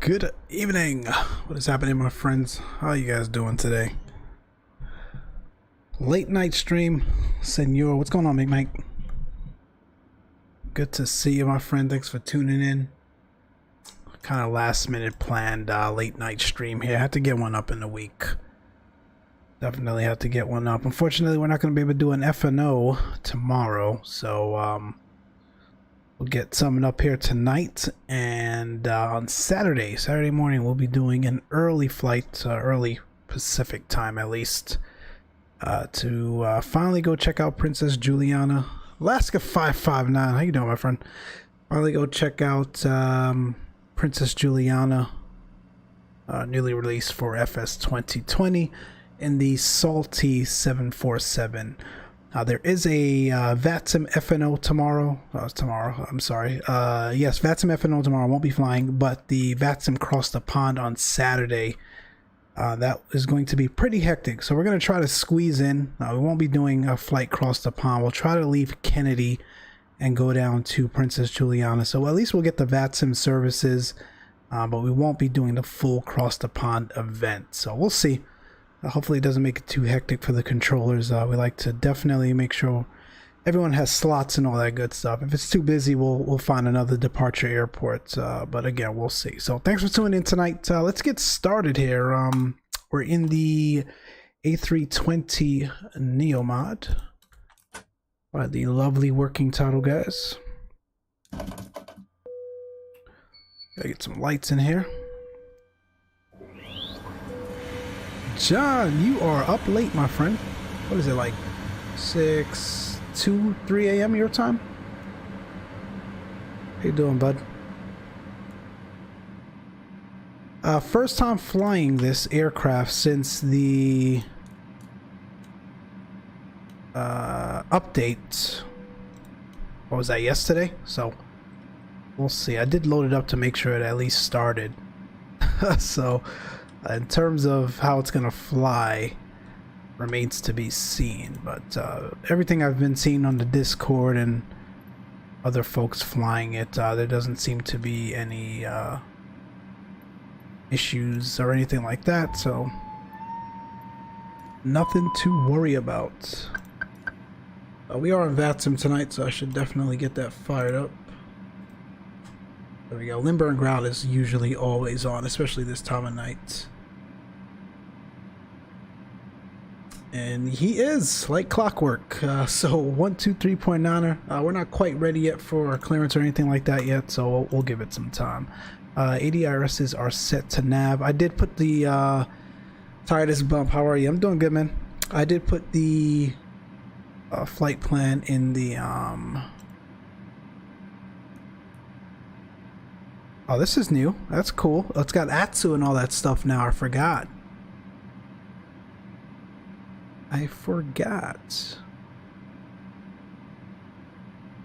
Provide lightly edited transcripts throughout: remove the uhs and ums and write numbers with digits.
Good evening. What is happening, my friends? How you guys doing today? Late night stream, senor. What's going on, Big Mike? Good to see you, my friend. Thanks for tuning in. Kind of last minute planned late night stream here. I had to get one up in the week. Definitely have to get one up. Unfortunately, we're not going to be able to do an F&O tomorrow, so we'll get something up here tonight, and on Saturday morning, we'll be doing an early flight, early Pacific time at least, to finally go check out Princess Juliana. Alaska 559, how you doing, my friend? Finally go check out Princess Juliana, newly released for FS 2020 in the Salty 747. There is a VATSIM FNO tomorrow. I'm sorry. Yes, VATSIM FNO tomorrow. Won't be flying, but the VATSIM Cross the Pond on Saturday. That is going to be pretty hectic. So we're going to try to squeeze in. We won't be doing a flight cross the pond. We'll try to leave Kennedy and go down to Princess Juliana. So at least we'll get the VATSIM services, but we won't be doing the full cross the pond event. So we'll see. Hopefully it doesn't make it too hectic for the controllers. We like to definitely make sure everyone has slots and all that good stuff. If it's too busy, we'll find another departure airport. But again, we'll see. So thanks for tuning in tonight. Let's get started here. We're in the A320 Neo mod by the lovely working title, guys. Gotta get some lights in here. John, you are up late, my friend. What is it, like 3 a.m. your time? How you doing, bud? First time flying this aircraft since the update. What was that, yesterday? So we'll see. I did load it up to make sure it at least started. So in terms of how it's gonna fly, remains to be seen, but everything I've been seeing on the Discord and other folks flying it, there doesn't seem to be any issues or anything like that, so nothing to worry about. We are on VATSIM tonight, so I should definitely get that fired up. There we go. Limber and Ground is usually always on, especially this time of night. And he is like clockwork. So 123.9er. We're not quite ready yet for clearance or anything like that yet, so we'll give it some time. ADRSs are set to nav. I did put the Titus bump. How are you? I'm doing good, man. I did put the flight plan in the oh, this is new. That's cool. It's got Atsu and all that stuff now. I forgot.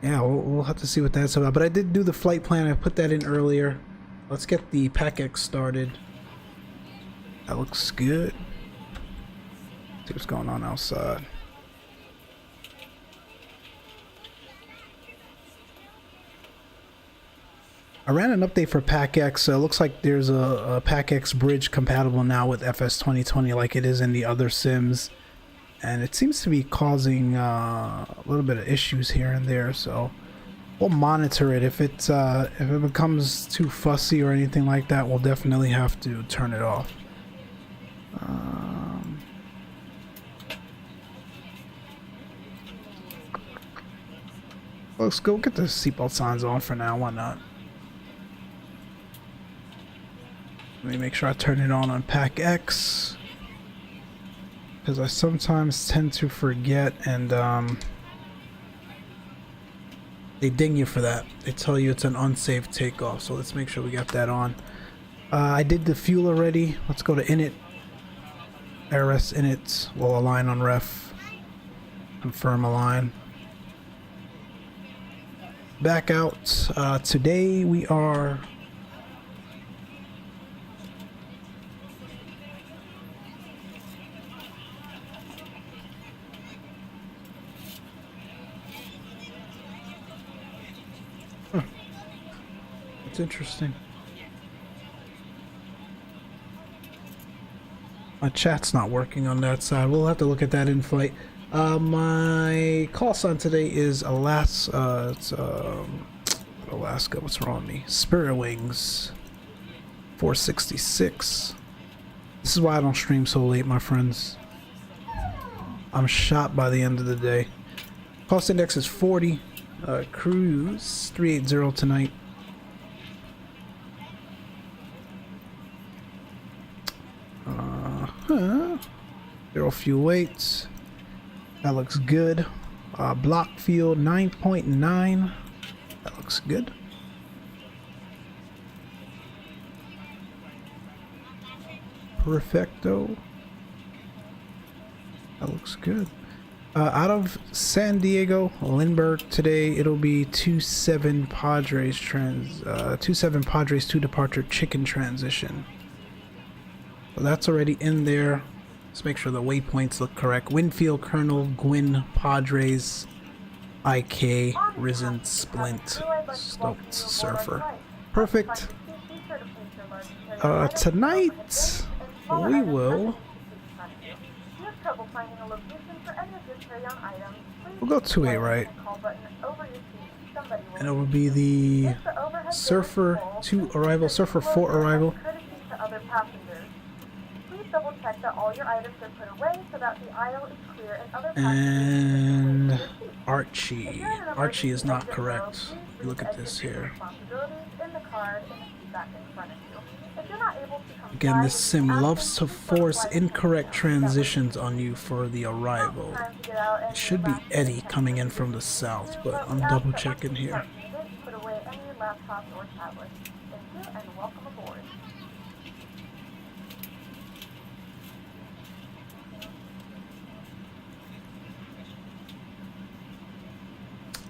Yeah, we'll have to see what that's about. But I did do the flight plan. I put that in earlier. Let's get the PAC-X started. That looks good. See what's going on outside. I ran an update for PAC-X. Looks like there's a PAC-X bridge compatible now with FS 2020 like it is in the other sims. And it seems to be causing a little bit of issues here and there, so we'll monitor it. If it becomes too fussy or anything like that, we'll definitely have to turn it off. Let's go get the seatbelt signs on for now. Why not? Let me make sure I turn it on PAC-X, because I sometimes tend to forget, and they ding you for that. They tell you it's an unsafe takeoff, so let's make sure we got that on. I did the fuel already. Let's go to init. RS init. We'll align on ref. Confirm align. Back out. Today we are It's interesting. My chat's not working on that side. We'll have to look at that in flight. My call sign today is Alaska. Alaska. What's wrong with me? Spirit Wings 466. This is why I don't stream so late, my friends. I'm shot by the end of the day. Cost index is 40. Cruise 380 tonight. Zero fuel weights. That looks good. Block fuel 9.9. That looks good. Perfecto. That looks good. Out of San Diego, Lindbergh today, it'll be 27 Padres 27 Padres 2 departure chicken transition. So that's already in there. Let's make sure the waypoints look correct. Winfield, Colonel, Gwyn, Padres, IK, Risen, Splint, Stoked, Surfer. Perfect. Tonight, we will... We'll go 2A, right? And it will be the Surfer 2 arrival, Surfer 4 arrival. And Archie. Archie is not correct. Look at this here. Again, this sim loves to force incorrect transitions on you for the arrival. It should be Eddie coming in from the south, but I'm double checking here.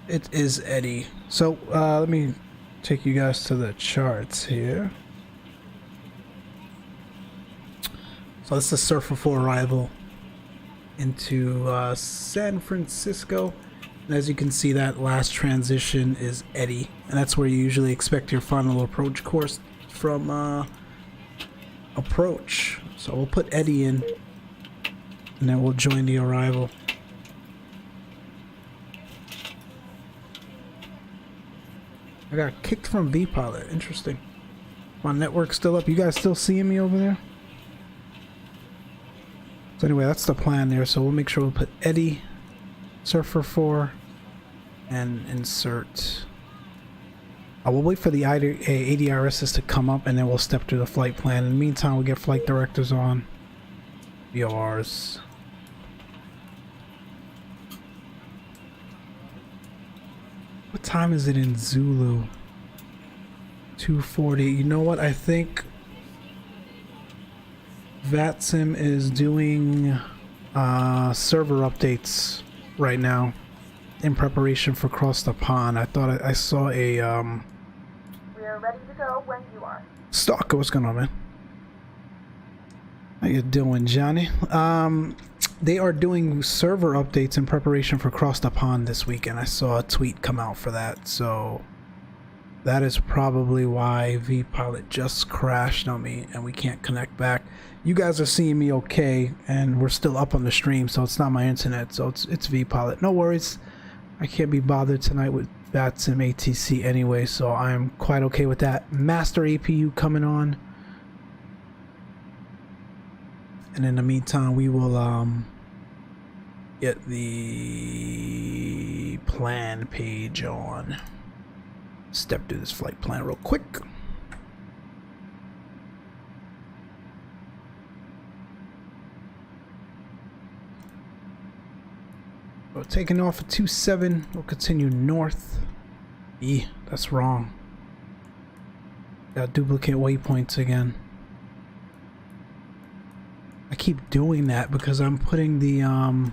It is Eddie. So let me take you guys to the charts here. So this is the Surfer 4 arrival into San Francisco. And as you can see, that last transition is Eddie. And that's where you usually expect your final approach course from approach. So we'll put Eddie in, and then we'll join the arrival. I got kicked from VPilot. Interesting. My network's still up. You guys still seeing me over there? So anyway, that's the plan there. So we'll make sure we'll put Eddie, Surfer 4, and insert. We'll wait for the ADRSs to come up, and then we'll step through the flight plan. In the meantime, we'll get flight directors on. VORs. What time is it in Zulu? 2:40. You know what? I think VATSIM is doing server updates right now in preparation for Cross the Pond. I thought I saw a We are ready to go when you are. Stalker, what's going on, man? How you doing, Johnny? They are doing server updates in preparation for Cross the Pond this weekend. I saw a tweet come out for that, so that is probably why VPilot just crashed on me and we can't connect back. You guys are seeing me okay, and we're still up on the stream, so it's not my internet, so it's VPilot. No worries. I can't be bothered tonight with VATSIM ATC anyway, so I'm quite okay with that. Master APU coming on. And in the meantime, we will get the plan page on. Step through this flight plan real quick. We're taking off at 27. We'll continue north. That's wrong. Got duplicate waypoints again. I keep doing that because I'm putting the I'm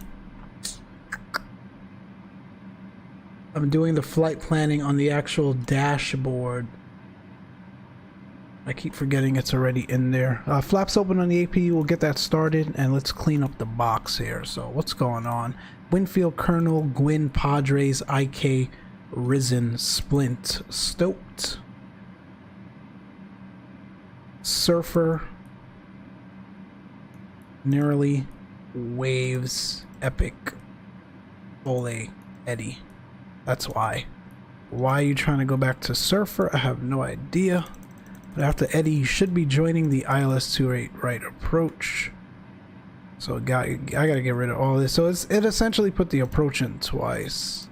doing the flight planning on the actual dashboard. I keep forgetting it's already in there. Flaps open on the APU. We'll get that started, and let's clean up the box here. So what's going on? Winfield, Colonel, Gwyn, Padres, IK, Risen, Splint, Stoked, Surfer, Nearly waves epic Ole Eddie. That's why. Why are you trying to go back to Surfer? I have no idea. But after Eddie, you should be joining the ILS-28 right approach. So I gotta get rid of all this. So it essentially put the approach in twice.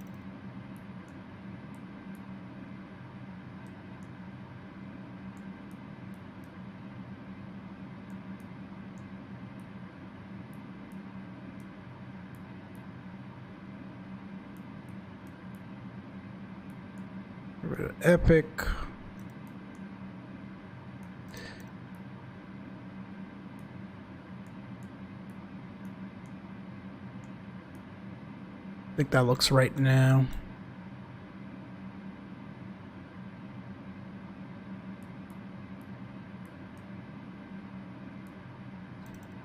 Get rid of Epic. I think that looks right now.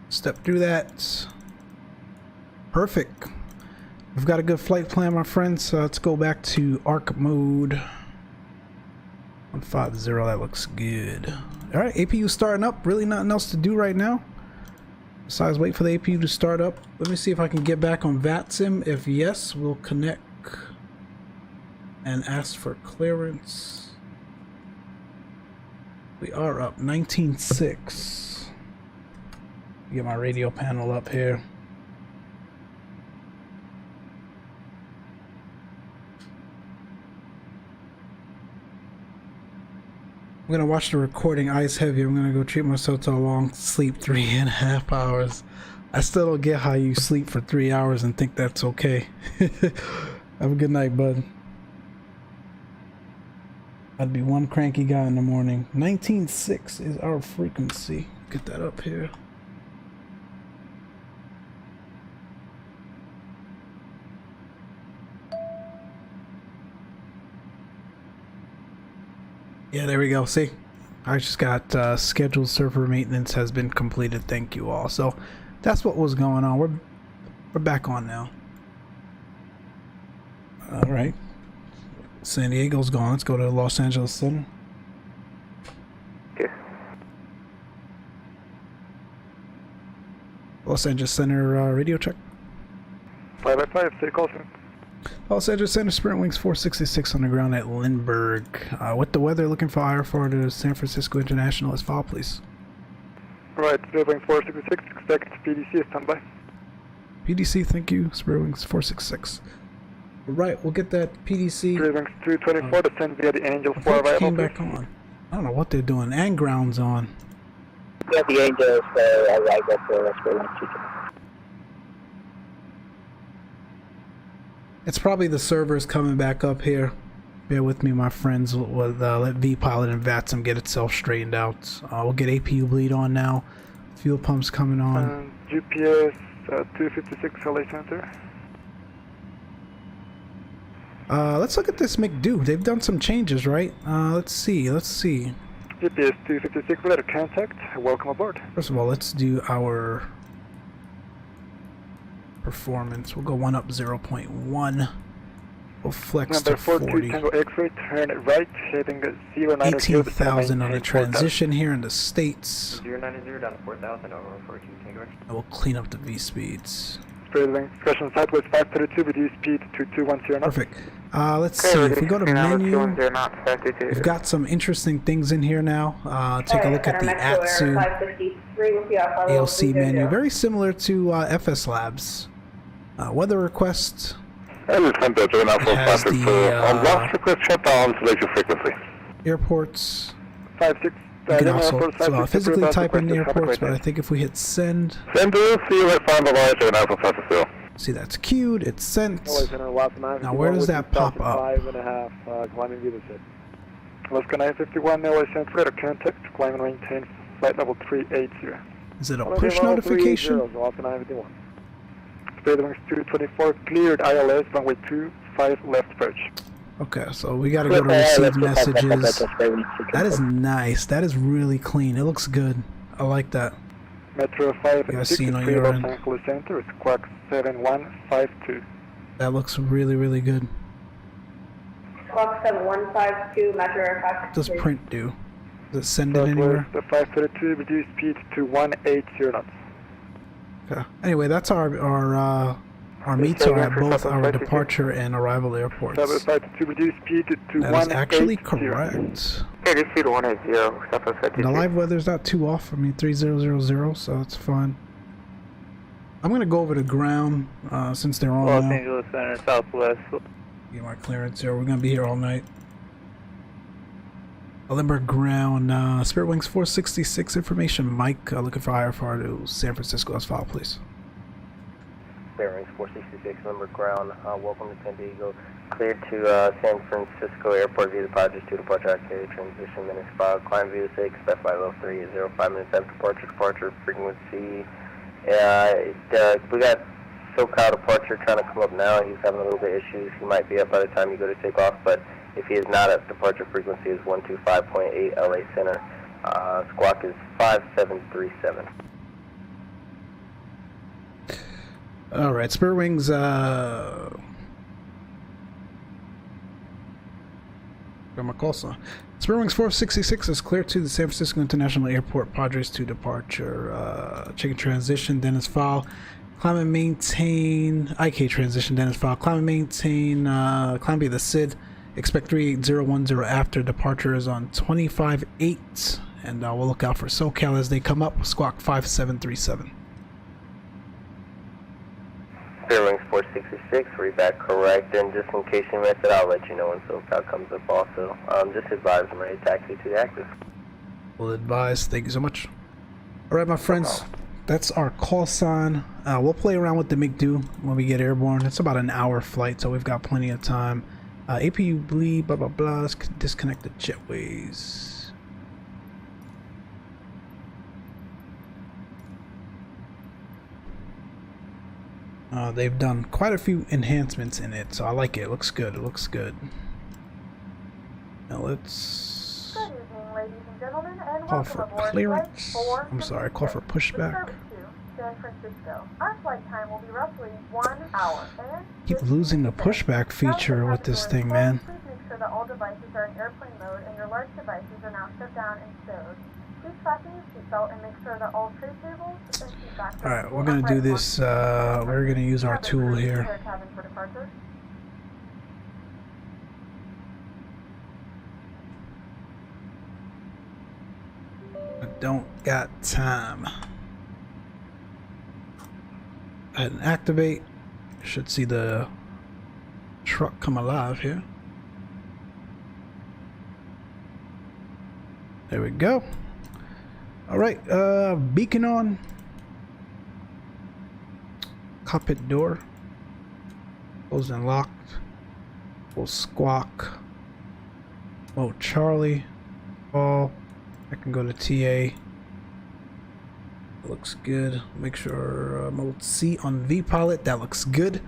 Step through that. Perfect. We've got a good flight plan, my friends. So let's go back to arc mode. 150, that looks good. All right, APU starting up. Really nothing else to do right now. Besides wait for the APU to start up. Let me see if I can get back on VATSIM. If yes, we'll connect and ask for clearance. We are up 19.6. Get my radio panel up here. I'm gonna watch the recording, eyes heavy. I'm gonna go treat myself to a long sleep, 3.5 hours. I still don't get how you sleep for 3 hours and think that's okay. Have a good night, bud. I'd be one cranky guy in the morning. 19.6 is our frequency. Get that up here. Yeah, there we go. See, I just got scheduled server maintenance has been completed. Thank you all. So that's what was going on. We're back on now. All right. San Diego's gone. Let's go to Los Angeles Center. Okay. Los Angeles Center radio check. 5x5, stay close. Los Angeles Center, Sprint Wings 466 on the ground at Lindbergh. With the weather, looking for IR4 to San Francisco International as file, please. Right, Spirit Wings 466, expect PDC standby. PDC, thank you. Spirit Wings 466. Right, we'll get that PDC. Spirit Wings 324, descend via the Angel 4 arrival. Came back on. I don't know what they're doing. And ground's on. Yeah, the Angels arrived at the Spirit Wings 2. It's probably the servers coming back up here. Bear with me, my friends. We'll let VPilot and VATSIM get itself straightened out. We'll get APU bleed on now. Fuel pumps coming on. GPS 256 LA Center. Let's look at this McDo. They've done some changes, right? Let's see. GPS 256, letter contact. Welcome aboard. First of all, let's do our performance. We'll go 1 up 0.1. We'll flex Number to 42 40. Tango X-ray, turn right, heading 090. 18,000 on the transition here in the States. 090 down to 4,000 over 42 Tango. And we'll clean up the V speeds. Spirit Wings, discussion southwest 532, reduce speed to 210 knots. Perfect. Let's see. If we go to menu, we've got some interesting things in here now. Take a look at the ATSU ALC menu. Very similar to FSLABS. Weather request. It has the airports. 56. You can also physically type in the airports, but I think if we hit send, see that's queued, it's sent. Now where does that pop up? Alaska 951, LA Center, letter contact, climb and maintain flight level 380. Is it a push notification? Alaska 951. Spirit Wings 224, cleared ILS, runway 25 left approach. Okay, so we gotta go to receive messages. That is nice. That is really clean. It looks good. I like that. Metro 56, on cleared your Los end. Angeles Center, it's Quark 7152. That looks really, really good. Clock 7152, Metro Air What does print do? Does it send it anywhere? The 532, reduce speed to 180 knots. Okay. Anyway, that's our meets are at both our departure and arrival airports. 752, reduce speed to That 180. is actually correct. Yeah, just see the 180, Southwest And 52. the live weather's not too off. I mean, 3000, so it's fine. I'm gonna go over to ground since they're on Los now. Angeles Center, Southwest. Get my clearance here. We're gonna be here all night. Limber ground. Spirit Wings 466 information. Mike, looking for IFR to San Francisco as file, please. Bearings 466, number ground. Welcome to San Diego. Cleared to San Francisco Airport via departures to departure activity. Transition minutes filed. Climb view 6. Specify level 3 at 05 minutes after departure. Departure frequency. We got SoCal departure trying to come up now. He's having a little bit of issues. He might be up by the time you go to take off, but if he is not at departure frequency is 125.8 LA Center. Squawk is 5737. All right, Spirit Wings. Got my call sign. Spirit Wings 466 is clear to the San Francisco International Airport. Padres to departure. Chicken transition. Dennis file. Climb and maintain. IK transition. Dennis file. Climb and maintain. Climb via the SID. Expect 38010 after departure is on 25.8, and we'll look out for SoCal as they come up. Squawk 5737. Wings 466, read back correct, and just in case you missed it, I'll let you know when SoCal comes up also. Just advise I'm ready to taxi to the active. We'll advise. Thank you so much. All right, my friends, that's our call sign. We'll play around with the McDo when we get airborne. It's about an hour flight, so we've got plenty of time. APU bleed, blah, blah, blah. Disconnect the jetways. They've done quite a few enhancements in it, so I like it. It looks good. It looks good. Now let's Good evening, ladies and gentlemen, and call welcome for aboard clearance. Flight I'm sorry, call for 456 pushback. with service to San Francisco. Our flight time will be roughly 1 hour. And Keep losing the pushback feature with this thing, man. Please make sure that all devices are in airplane mode and your large devices are now shut down and stowed. Please fasten your seatbelt and make sure that all tray tables and seat backs are Alright, we're gonna do this, we're gonna use our tool here. Cabin for departure. I don't got time. Go ahead and activate. Should see the truck come alive here. There we go. Alright, beacon on. Cockpit door. Closed and locked. Full squawk. Oh, Charlie. Ball. I can go to TA. Looks good. Make sure mode C on VPilot. That looks good.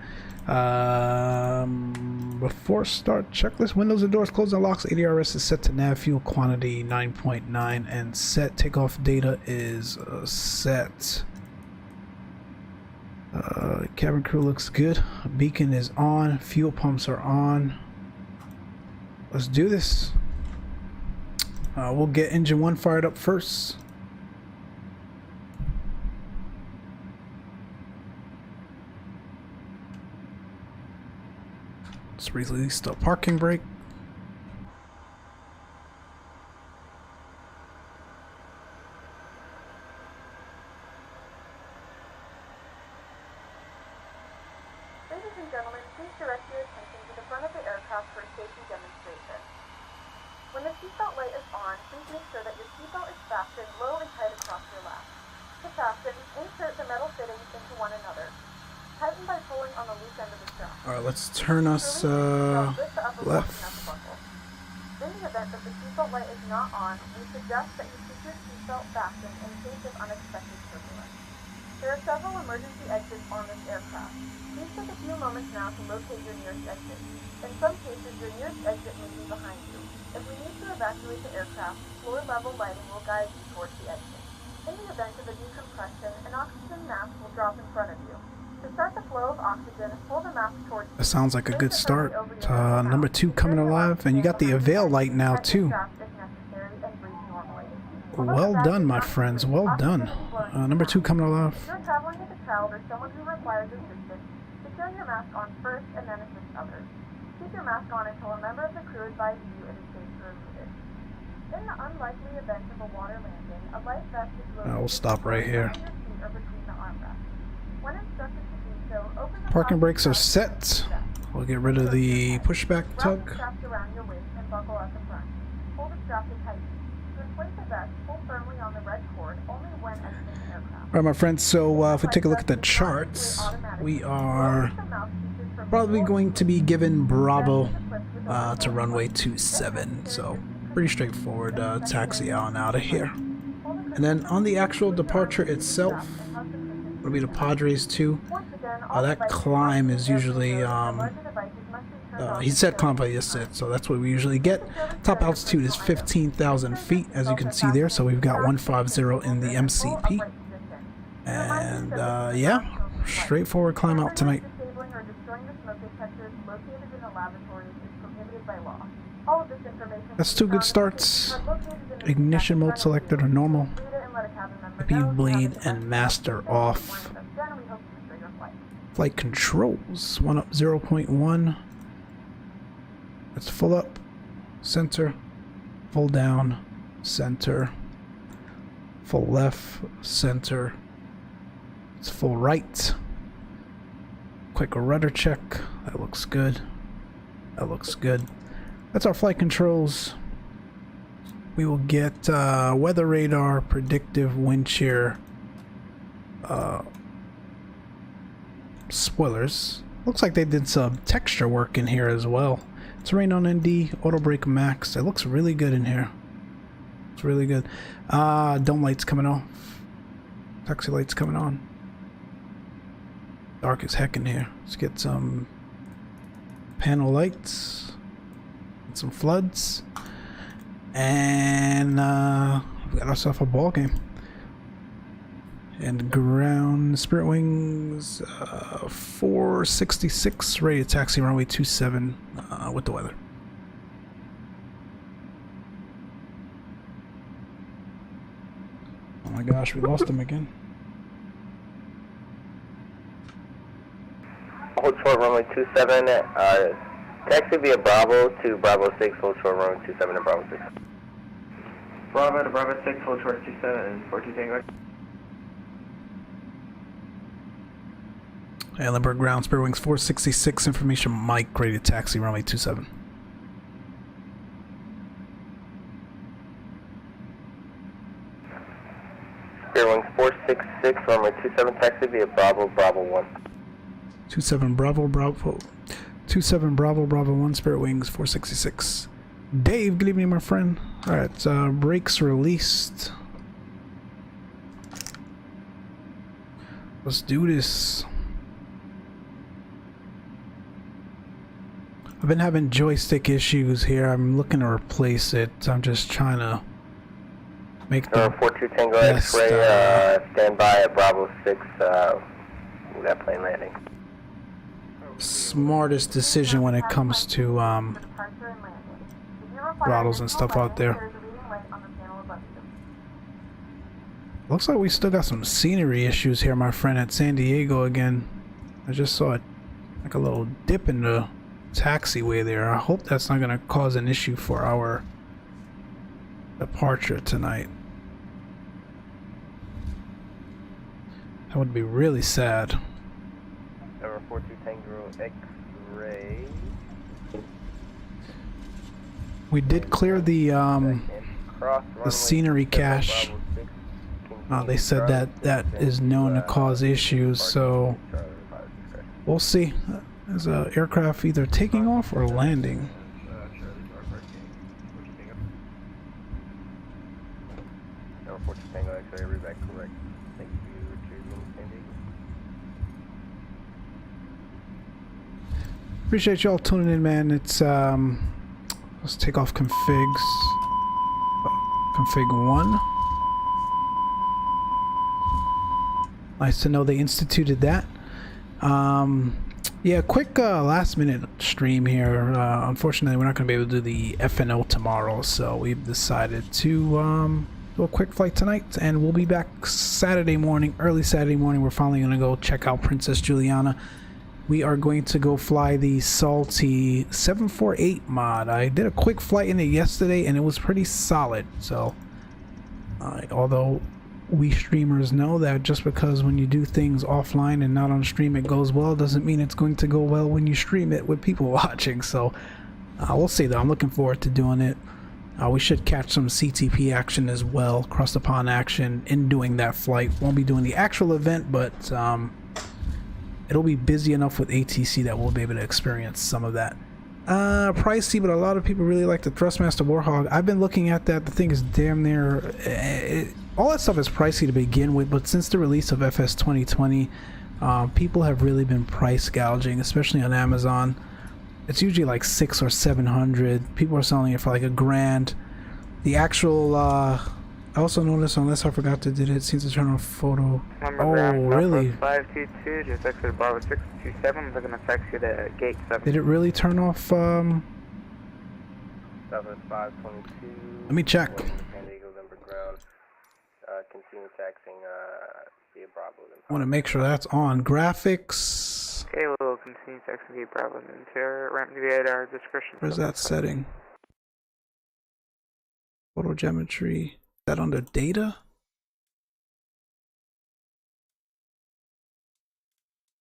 Before start checklist, windows and doors closed and locks. ADRS is set to nav. Fuel quantity 9.9 and set. Takeoff data is set. Cabin crew looks good. Beacon is on. Fuel pumps are on. Let's do this. We'll get engine 1 fired up first. Let's release the parking brake. Ladies and gentlemen, please direct your attention to the front of the aircraft for a safety demonstration. When the seatbelt light is on, please make sure that your seatbelt is fastened low and tight across your lap. To fasten, insert the metal fittings into one another. Tighten by pulling on the loose end of the strap. Alright, let's turn us left. In the event that the seatbelt light is not on, we suggest that you keep your seatbelt fastened in case of unexpected turbulence. There are several emergency exits on this aircraft. Please take a few moments now to locate your nearest exit. In some cases, your nearest exit may be behind you. If we need to evacuate the aircraft, floor-level lighting will guide you towards the exit. In the event of a decompression, an oxygen mask will drop in front of you. To start the flow of oxygen, pull the mask towards you. That sounds like a good start. Number 2 coming alive, and you got the Avail light now too. Well done, my friends. Well done. Number 2 coming alive. If you're traveling with a child, or someone who requires assistance, secure your mask on first and then assist others. Keep your mask on until a member of the crew advises you it is safe to remove it. In the unlikely event of a water landing, a life vest is located We'll stop right here. under your seat or between the armrests. When instructed to do so, open the Parking brakes are pocket set. vest. We'll get rid of the pushback Wrap the tug. straps around your waist and buckle at the front. Pull the strap to tighten. To inflate the vest, pull firmly on the red cord only when exiting the aircraft. Alright, my friends, so if we take a look at the charts, we are probably going to be given Bravo to runway 27, so pretty straightforward taxi on out of here. And then on the actual departure itself, it'll be the Padres 2. That climb is usually, he said climb, but yes said, so that's what we usually get. Top altitude is 15,000 feet, as you can see there, so we've got 150 in the MCP. And yeah, straightforward climb out tonight. That's two good starts. Ignition mode selected or normal. IP bleed and master off. Flight controls, 1 up 0.1. That's full up, center, full down, center, full left, center. It's full right. Quick rudder check. That looks good. That looks good. That's our flight controls. We will get weather radar, predictive wind shear, spoilers. Looks like they did some texture work in here as well. Terrain on ND, auto brake max. It looks really good in here. It's really good. Dome lights coming off. Taxi lights coming on. Dark as heck in here. Let's get some panel lights. Get some floods. And we got ourselves a ball game. And ground Spirit Wings 466, ready to taxi runway 27 with the weather. Oh my gosh, we lost him again. Hold short runway 27, taxi via Bravo to Bravo 6, hold short runway 27 and Bravo 6. Bravo to Bravo 6, hold short 27, 42 Tango. Allenberg ground, Spirit Wings 466, information Mike, ready to taxi runway 27. Spirit Wings 466, runway 27, taxi via Bravo, Bravo 1. 27 Bravo, Bravo. 27 Bravo, Bravo 1, Spirit Wings 466. Dave, good evening, my friend. Alright, brakes released. Let's do this. I've been having joystick issues here. I'm looking to replace it. I'm just trying to make the 42 Tango best, X-ray, stand by at Bravo 6, with that plane landing. smartest decision when it comes to throttles and stuff out there. Looks like we still got some scenery issues here, my friend, at San Diego again. I just saw it like a little dip in the taxiway there. I hope that's not going to cause an issue for our departure tonight. That would be really sad. Number 42 Tango X-ray. We did clear the scenery cache. They said that is known to cause issues, so we'll see. Is an aircraft either taking off or landing? Number 42 Tango X-ray, reback correct. Thank you, Richard, San Diego. Appreciate y'all tuning in, man. It's let's take off configs. Config 1. Nice to know they instituted that. Yeah, quick last minute stream here. Unfortunately, we're not going to be able to do the FNO tomorrow, so we've decided to do a quick flight tonight, and we'll be back Saturday morning, early Saturday morning. We're finally going to go check out Princess Juliana. We are going to go fly the Salty 748 mod. I did a quick flight in it yesterday, and it was pretty solid. So, although we streamers know that just because when you do things offline and not on stream it goes well, doesn't mean it's going to go well when you stream it with people watching. So, we'll see though. I'm looking forward to doing it. We should catch some CTP action as well, cross the pond action in doing that flight. Won't be doing the actual event, but it'll be busy enough with ATC that we'll be able to experience some of that. Pricey, but a lot of people really like the Thrustmaster Warhog. I've been looking at that. The thing is damn near... all that stuff is pricey to begin with, but since the release of FS 2020, people have really been price gouging, especially on Amazon. It's usually like $600 or $700. People are selling it for like $1,000. The actual... I also noticed, unless I forgot to do it, it seems to turn off photo. Oh, really? 522, just exit Bravo 627, looking to taxi to gate 7. Did it really turn off, Southwest 522. Let me check. San Diego Limber Ground. Continue taxing via Bravo. I want to make sure that's on. Graphics. Okay, we'll continue taxing via Bravo and Terra, ramp to the 8-hour discretion. Where's that setting? Photo geometry. Is that under data?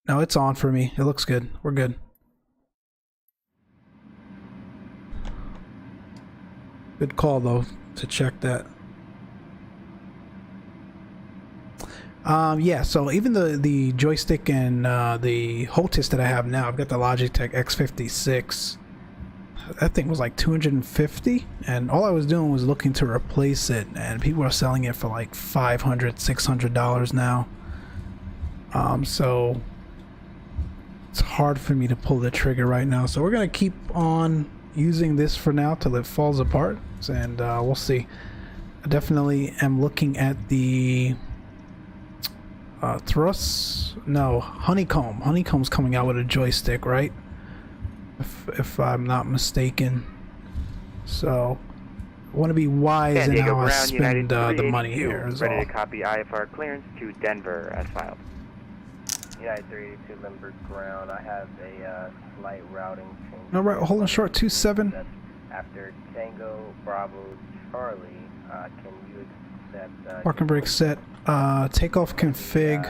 No, it's on for me. It looks good. We're good. Good call though to check that. Yeah, so even the joystick and the HOTAS that I have now, I've got the Logitech X56. That thing was like $250, and all I was doing was looking to replace it, and people are selling it for like $500, $600 now. So it's hard for me to pull the trigger right now. So we're gonna keep on using this for now till it falls apart, and we'll see. I definitely am looking at the Honeycomb. Honeycomb's coming out with a joystick, right? If I'm not mistaken. So I want to be wise in how I spend the money here as well. Ready to copy IFR clearance to Denver as filed. United 382 Limber Ground. I have a slight routing change. No, right, hold on short, 27. After Tango Bravo Charlie, can you accept... Park and brake set. Takeoff config.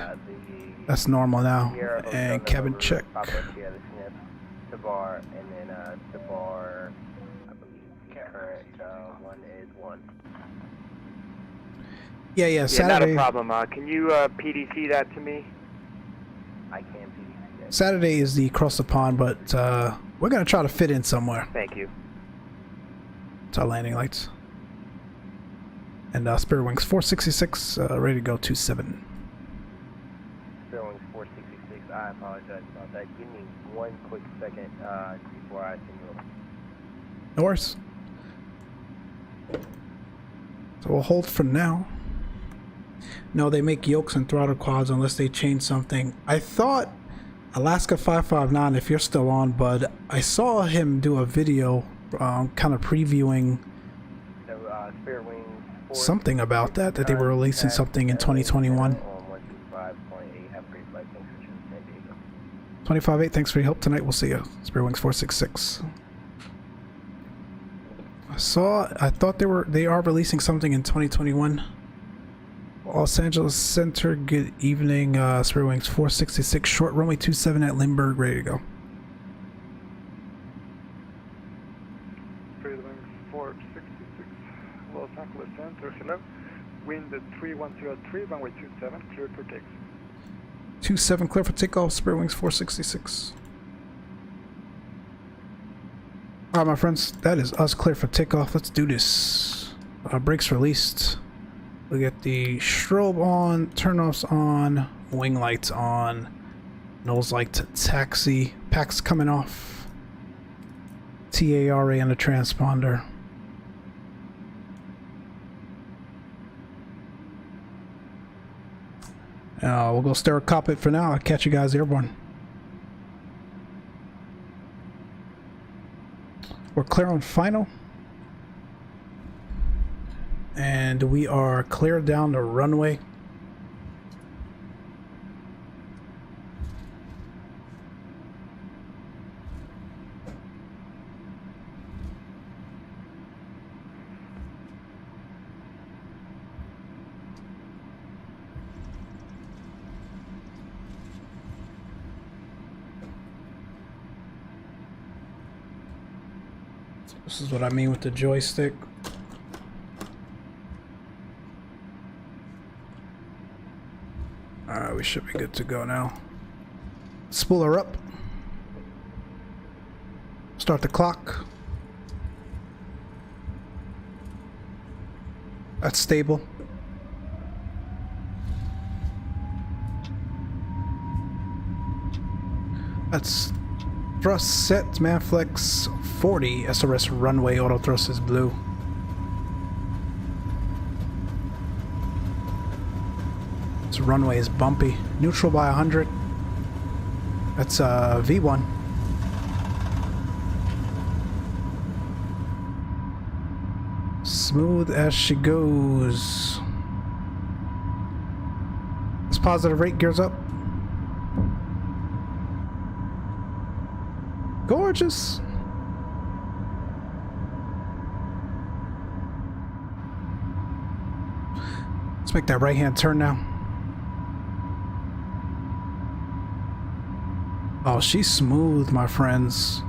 That's normal now. And cabin check. Bar, and then the bar, I believe current one is 1. Yeah, Saturday. Not a problem. Can you PDC that to me? I can PDC that. Saturday is the cross the pond, but we're gonna try to fit in somewhere. Thank you. It's our landing lights. And Spirit Wings 466, ready to go 27. Spirit Wings 466, I apologize about that. Give me one quick second before I send you over. No worries. So we'll hold for now. No, they make yokes and throttle quads unless they change something. I thought Alaska 559, if you're still on, bud, I saw him do a video kind of previewing Spirit Wings something about that they were releasing something in 2021. 25-8, thanks for your help tonight. We'll see you. Spirit Wings 466. I thought they are releasing something in 2021. Los Angeles Center, good evening. Spirit Wings 466, short runway 27 at Lindbergh, ready to go. Spirit Wings 466, Los Angeles Center, hello. Wind 3103, runway 27, cleared for takeoff. 27 clear for takeoff, Spirit Wings 466. Alright, my friends, that is us clear for takeoff. Let's do this. Brakes released. We get the strobe on, turn-offs on, wing lights on, nose light to taxi, packs coming off, TARA on the transponder. We'll go stare at cockpit for now. I'll catch you guys airborne. We're clear on final. and we are clear down the runway. This is what I mean with the joystick. Alright, we should be good to go now. Spool her up. Start the clock. That's stable. That's thrust set, Manflex 40, SRS runway, auto thrust is blue. This runway is bumpy. Neutral by 100. That's V1. Smooth as she goes. This positive rate gears up. Gorgeous. Let's make that right hand turn now. Oh, she's smooth, my friends.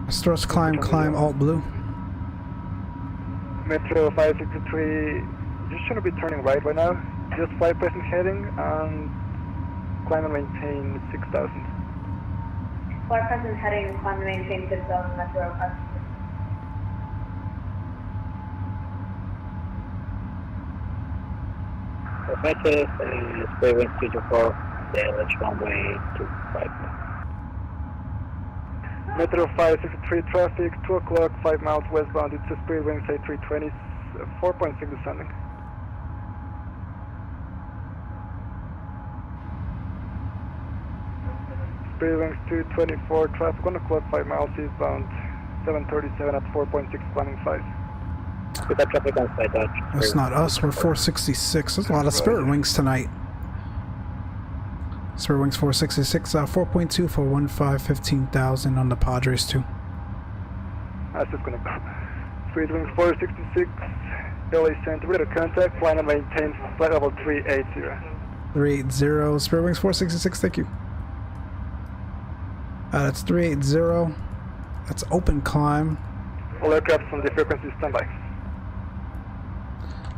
Let's thrust climb, alt blue. Metro 563, you shouldn't be turning right now. Just 5% heading and climb and maintain 6,000. 5% heading and climb and maintain 6,000 Metro 563. Affected, spray wind 224, damage runway 25. Metro 563 traffic, 2 o'clock, 5 miles westbound. It's a speed wings A320, 4.6 descending. Speed wings 224 traffic, 1 o'clock, 5 miles eastbound, 737 at 4.6, climbing 5. That traffic on side dodge. That's not us, we're 466. There's a lot of Spirit Wings tonight. Spirit Wings 466, 4.2 for 15,000 on the Padres too. That's just gonna go. Speed wings 466, LA Center, radar contact, flying and maintain flight level 380. 380, Spirit Wings 466, thank you. That's 380. That's open climb. All aircraft on the frequency standby.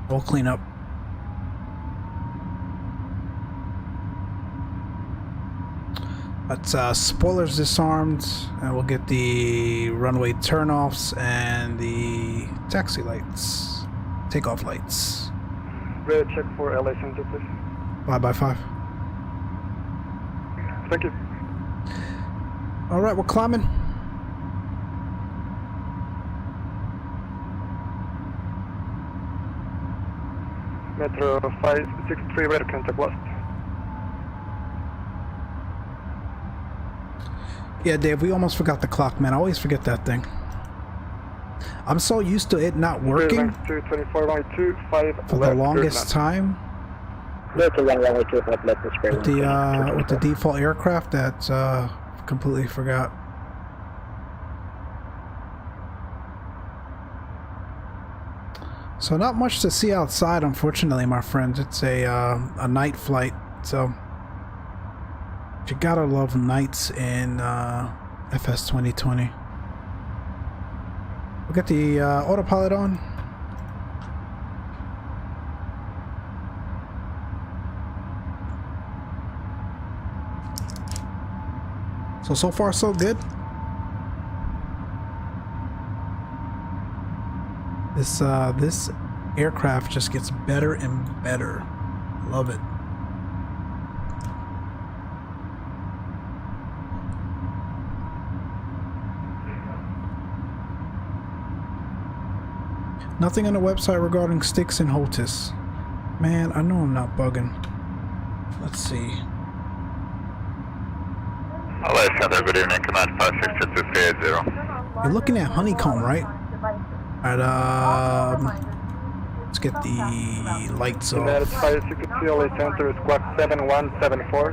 We'll clean up. That's spoilers disarmed, and we'll get the runway turnoffs and the taxi lights, takeoff lights. Radar check for LA Center, please. 5x5. Thank you. All right, we're climbing. Metro 563, radar contact lost. Yeah, Dave, we almost forgot the clock, man. I always forget that thing. I'm so used to it not working for the longest time with the default aircraft that completely forgot. So not much to see outside, unfortunately, my friends. It's a night flight, so you gotta love nights in FS 2020. We'll get the autopilot on. So far so good. This aircraft just gets better and better. Love it. Nothing on the website regarding sticks and HOTUS. Man, I know I'm not bugging. Let's see. Hello, Center. Good evening. Command 562-380. You're looking at Honeycomb, right? Alright, let's get the lights United off. 562 LA Center, squawk 7174.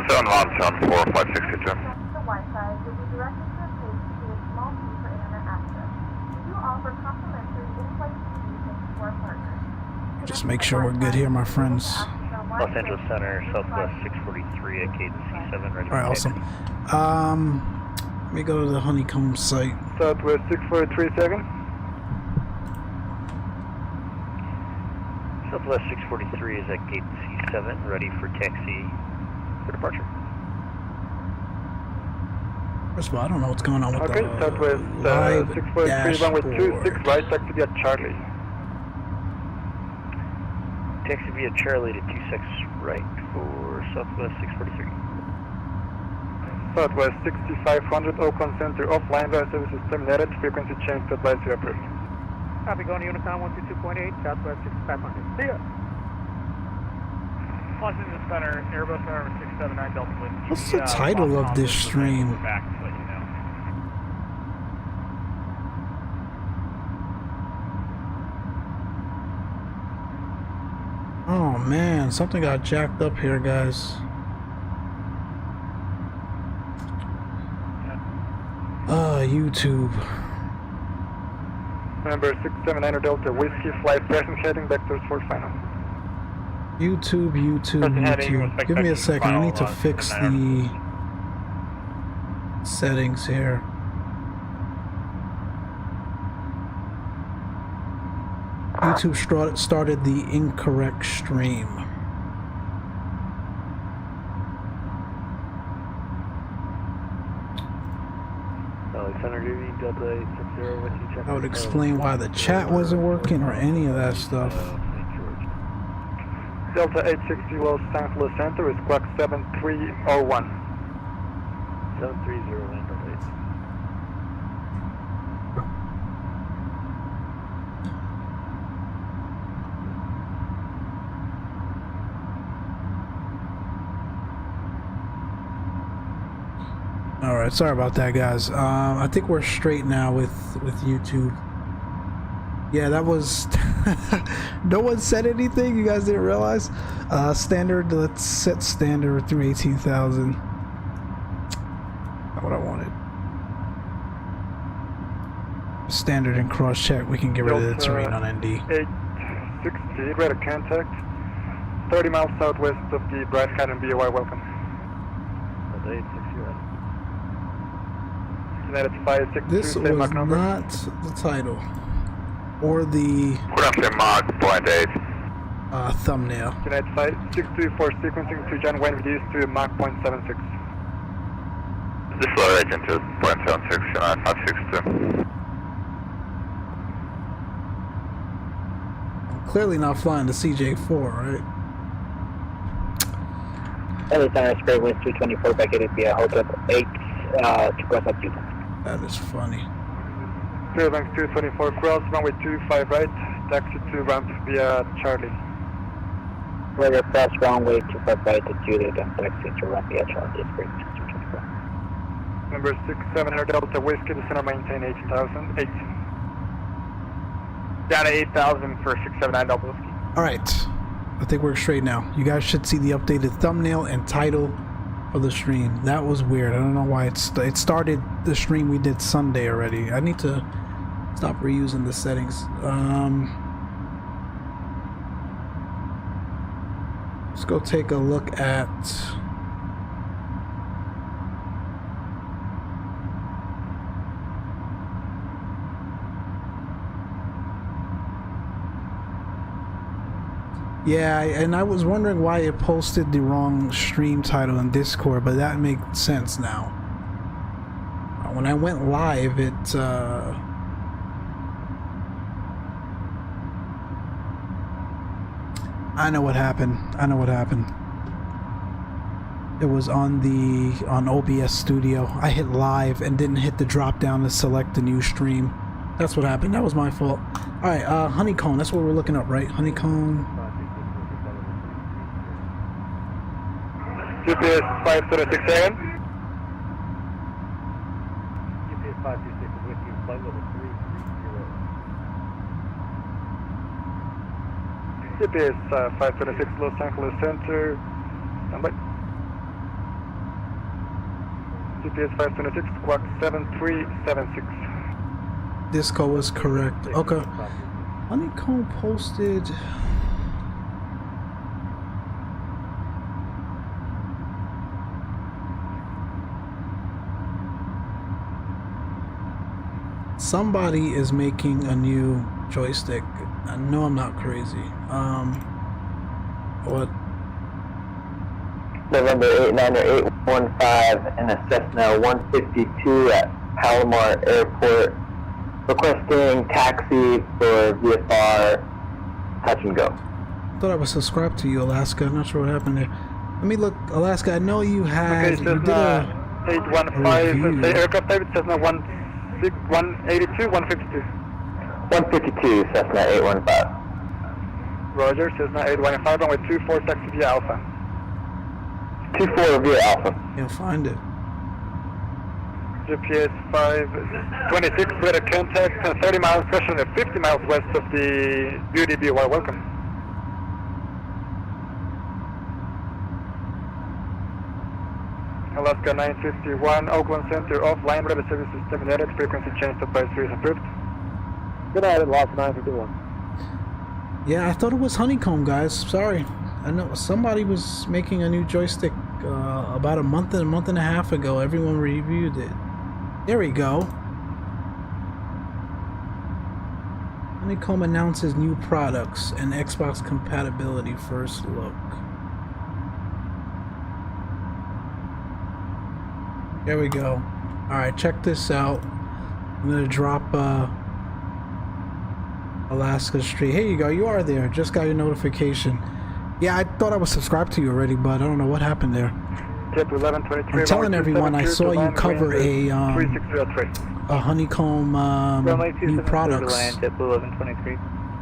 7174, 562. The Wi-Fi will be directed to a page to a small fee for internet access. We do offer complimentary in-flight TV to our partners. Just make sure we're good here, my friends. Los Angeles Center, Southwest 643 at cadence C7, ready. Alright, awesome. Let me go to the Honeycomb site. Southwest 6437. Southwest 643 is at gate C7, ready for taxi for departure. First of all, I don't know what's going on with Okay, the Southwest live 643, runway 26, dashboard. right, taxi via Charlie. Taxi via Charlie to 26 right for Southwest 643. Southwest 6500, Oakland Center, offline, via services terminated, frequency change to advisory approved. Copy, going to Unicom 122.8, Southwest 6500. See ya. Los Angeles Center, Airbus November 679 Delta Wind. What's the title of this stream? We're back to let you know. Oh man, something got jacked up here, guys. YouTube. Number 679 Delta Whiskey, flight present heading vectors for final. YouTube. Present heading with Give me a expectation second, I need to final, fix 79. the settings here. YouTube started the incorrect stream. Center Duty, Delta 860 with you. Check That would explain why the chat wasn't working or any of that stuff. Delta 860 Los Angeles Center is squawk 7301. 730 land Delta 8. All right, sorry about that, guys. I think we're straight now with YouTube. Yeah, that was no one said anything. You guys didn't realize. Standard. Let's set standard through 18,000. Not what I wanted. Standard and cross check. We can get rid of the terrain on ND. 860 radar contact. 30 miles southwest of the Bright Canyon BOI. Welcome. Delta 860 right. United 562. This same was Mach number. not the title or the Currently Mach 0.8. thumbnail. United 562 for sequencing to John Wayne reduced to Mach 0.76. Deceleration to 0.76, United 562. Clearly not flying the CJ4, right? LA Center, Spirit West 224, back at it via Hotel 8, to cross up Utah. That is funny. Fairbanks 224 cross, runway 25 right, taxi to ramp via Charlie. Radar cross, runway 25 right to Juliet and taxi to ramp via Charlie, Spirit West 224. Number 6700 Delta Whiskey, the center maintain 18,008. Down to 8,000 for 679 Delta Whiskey. All right, I think we're straight now. You guys should see the updated thumbnail and title for the stream. That was weird. I don't know why it started the stream we did Sunday already. I need to stop reusing the settings. Let's go take a look at yeah, and I was wondering why it posted the wrong stream title in Discord, but that makes sense now. When I went live, it I know what happened. It was on OBS Studio. I hit live and didn't hit the drop down to select the new stream. That's what happened. That was my fault. All right, Honeycomb. That's what we're looking up, right? Honeycomb. GPS 576 AM. GPS 526 Los Angeles Center. Standby. GPS 526, squawk 7376. Disco was correct. Okay. Honeycomb posted. Somebody is making a new joystick. I know I'm not crazy. What? November 89er 815 and a Cessna 152 at Palomar Airport, requesting taxi for VFR touch and go. I thought I was subscribed to you, Alaska. I'm not sure what happened there. Let me look, Alaska. I know you had. Okay, You did Cessna a 815, review. the aircraft type is Cessna 182, 152. 152 Cessna 815. Roger, Cessna 815, runway 24, taxi via Alpha. 24 via Alpha. You'll find it. GPS 526, radar contact, 30 miles, pressure at 50 miles west of the UDB. Welcome. Alaska 951, Oakland Center offline, radar services terminated, frequency change advisory is approved. Good night, Alaska 951. Yeah, I thought it was Honeycomb, guys. Sorry. I know somebody was making a new joystick about a month and a half ago. Everyone reviewed it. There we go. Honeycomb announces new products and Xbox compatibility first look. There we go. Alright, check this out. I'm gonna drop Alaska Street. Here you go, you are there. Just got your notification. Yeah, I thought I was subscribed to you already, but I don't know what happened there. Jet 1123. I'm telling everyone I saw you cover a Honeycomb new products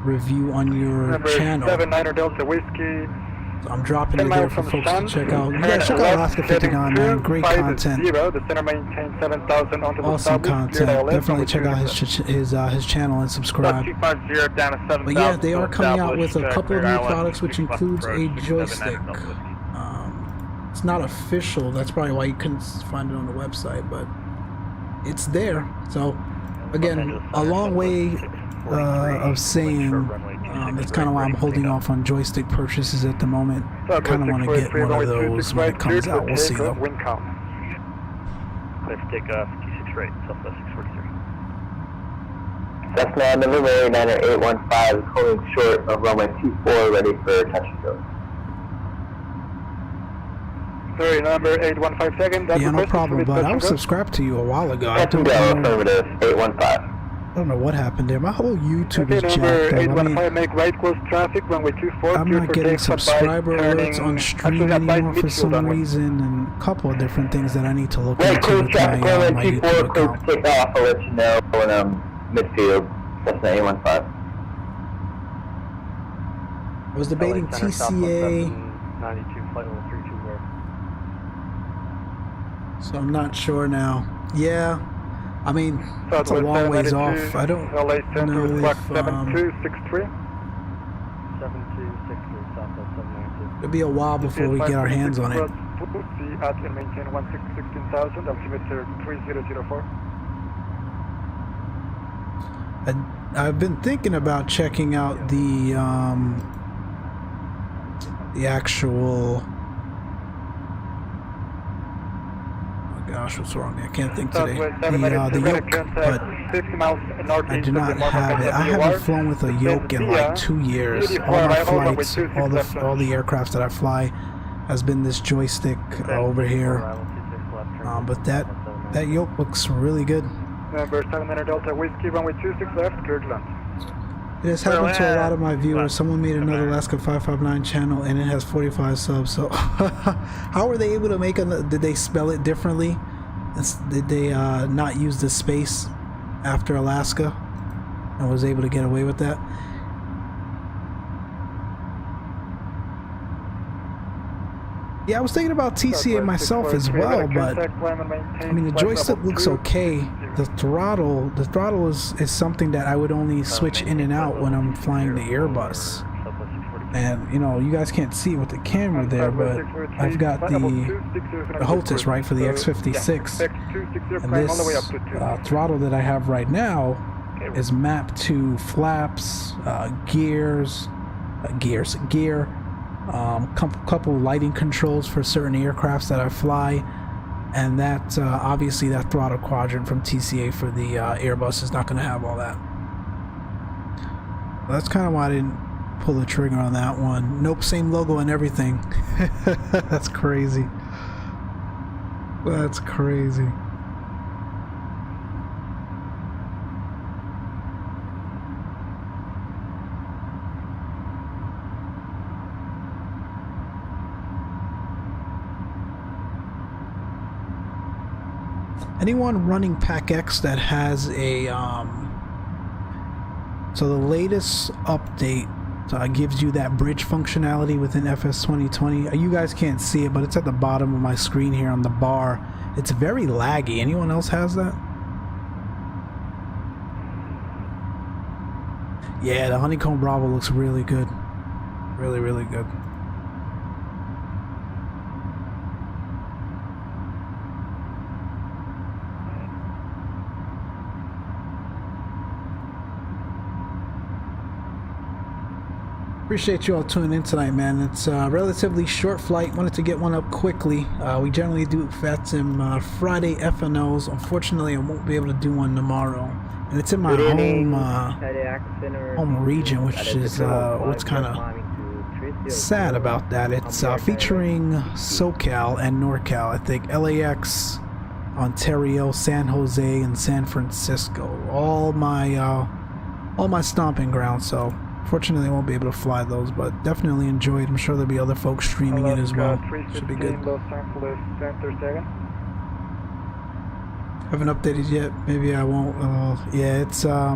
review on your channel. 79er Delta Whiskey. So I'm dropping it there for folks to check out. You guys check out Alaska 59, man. Great content. The center maintains 7,000 onto the Awesome content. Definitely check out his channel and subscribe. 250 down to 7,000. But yeah, they are coming out with a couple of new products, which includes a joystick. It's not official. That's probably why you couldn't find it on the website, but it's there. So again, a long way of saying that's kind of why I'm holding off on joystick purchases at the moment. I kind of want to get one of those when it comes out. We'll see though. Clear for takeoff, 26 right, Southwest 643. Cessna November 89er 815 is holding short of runway 24, ready for touch and go. Sorry, number 815 second. Yeah, no problem, but I was subscribed to you a while ago. I Touch and don't go, know, affirmative, 815. I don't know what happened there. My whole YouTube is Okay, jacked number up. I 815, mean, make right close traffic, runway 24. I'm not getting subscriber alerts on stream anymore for some reason, and a couple of different things that I need to look Right, into close with traffic, my runway YouTube 24, close account. to takeoff. I'll let you know when I'm midfield. Cessna 815. I was debating TCA, 92, flight level 32 where? so I'm not sure now. Yeah, I mean, it's a long ways off. I don't know if 7263. 7263, Southwest 792. it'll be a while before we get our hands on it. At and maintain 16,000, altimeter 3004. I've been thinking about checking out the actual. Oh gosh, what's wrong? I can't think today. The yoke, but I do not have it. I haven't flown with a yoke in like 2 years. All my flights, all the aircraft that I fly, has been this joystick over here. But that yoke looks really good. Number 700 Delta Whiskey, runway 26 left, clear to land. It has happened to a lot of my viewers. Someone made another Alaska 559 channel and it has 45 subs. So how were they able to make did they spell it differently? Did they not use the space after Alaska and was able to get away with that? Yeah, I was thinking about TCA myself as well, but I mean the joystick looks okay. The throttle is something that I would only switch in and out when I'm flying the Airbus. And you know, you guys can't see it with the camera there, but I've got the HOTAS right for the X56, and this throttle that I have right now is mapped to flaps, gear, couple lighting controls for certain aircrafts that I fly, and that obviously that throttle quadrant from TCA for the Airbus is not going to have all that. That's kind of why I didn't pull the trigger on that one. Nope, same logo and everything. That's crazy. That's crazy. Anyone running PAC-X that has a so the latest update gives you that bridge functionality within FS 2020. You guys can't see it, but it's at the bottom of my screen here on the bar. It's very laggy. Anyone else has that? Yeah, the Honeycomb Bravo looks really good. Really, really good. Appreciate you all tuning in tonight, man. It's a relatively short flight. Wanted to get one up quickly. We generally do VATSIM Friday FNOs. Unfortunately, I won't be able to do one tomorrow. And it's in my home region, which is what's kind of sad about that. It's featuring SoCal and NorCal. I think LAX, Ontario, San Jose, and San Francisco. All my stomping grounds. So fortunately, I won't be able to fly those, but definitely enjoy it. I'm sure there'll be other folks streaming it as well. Should be good. Haven't updated yet. Maybe I won't. Yeah, it's I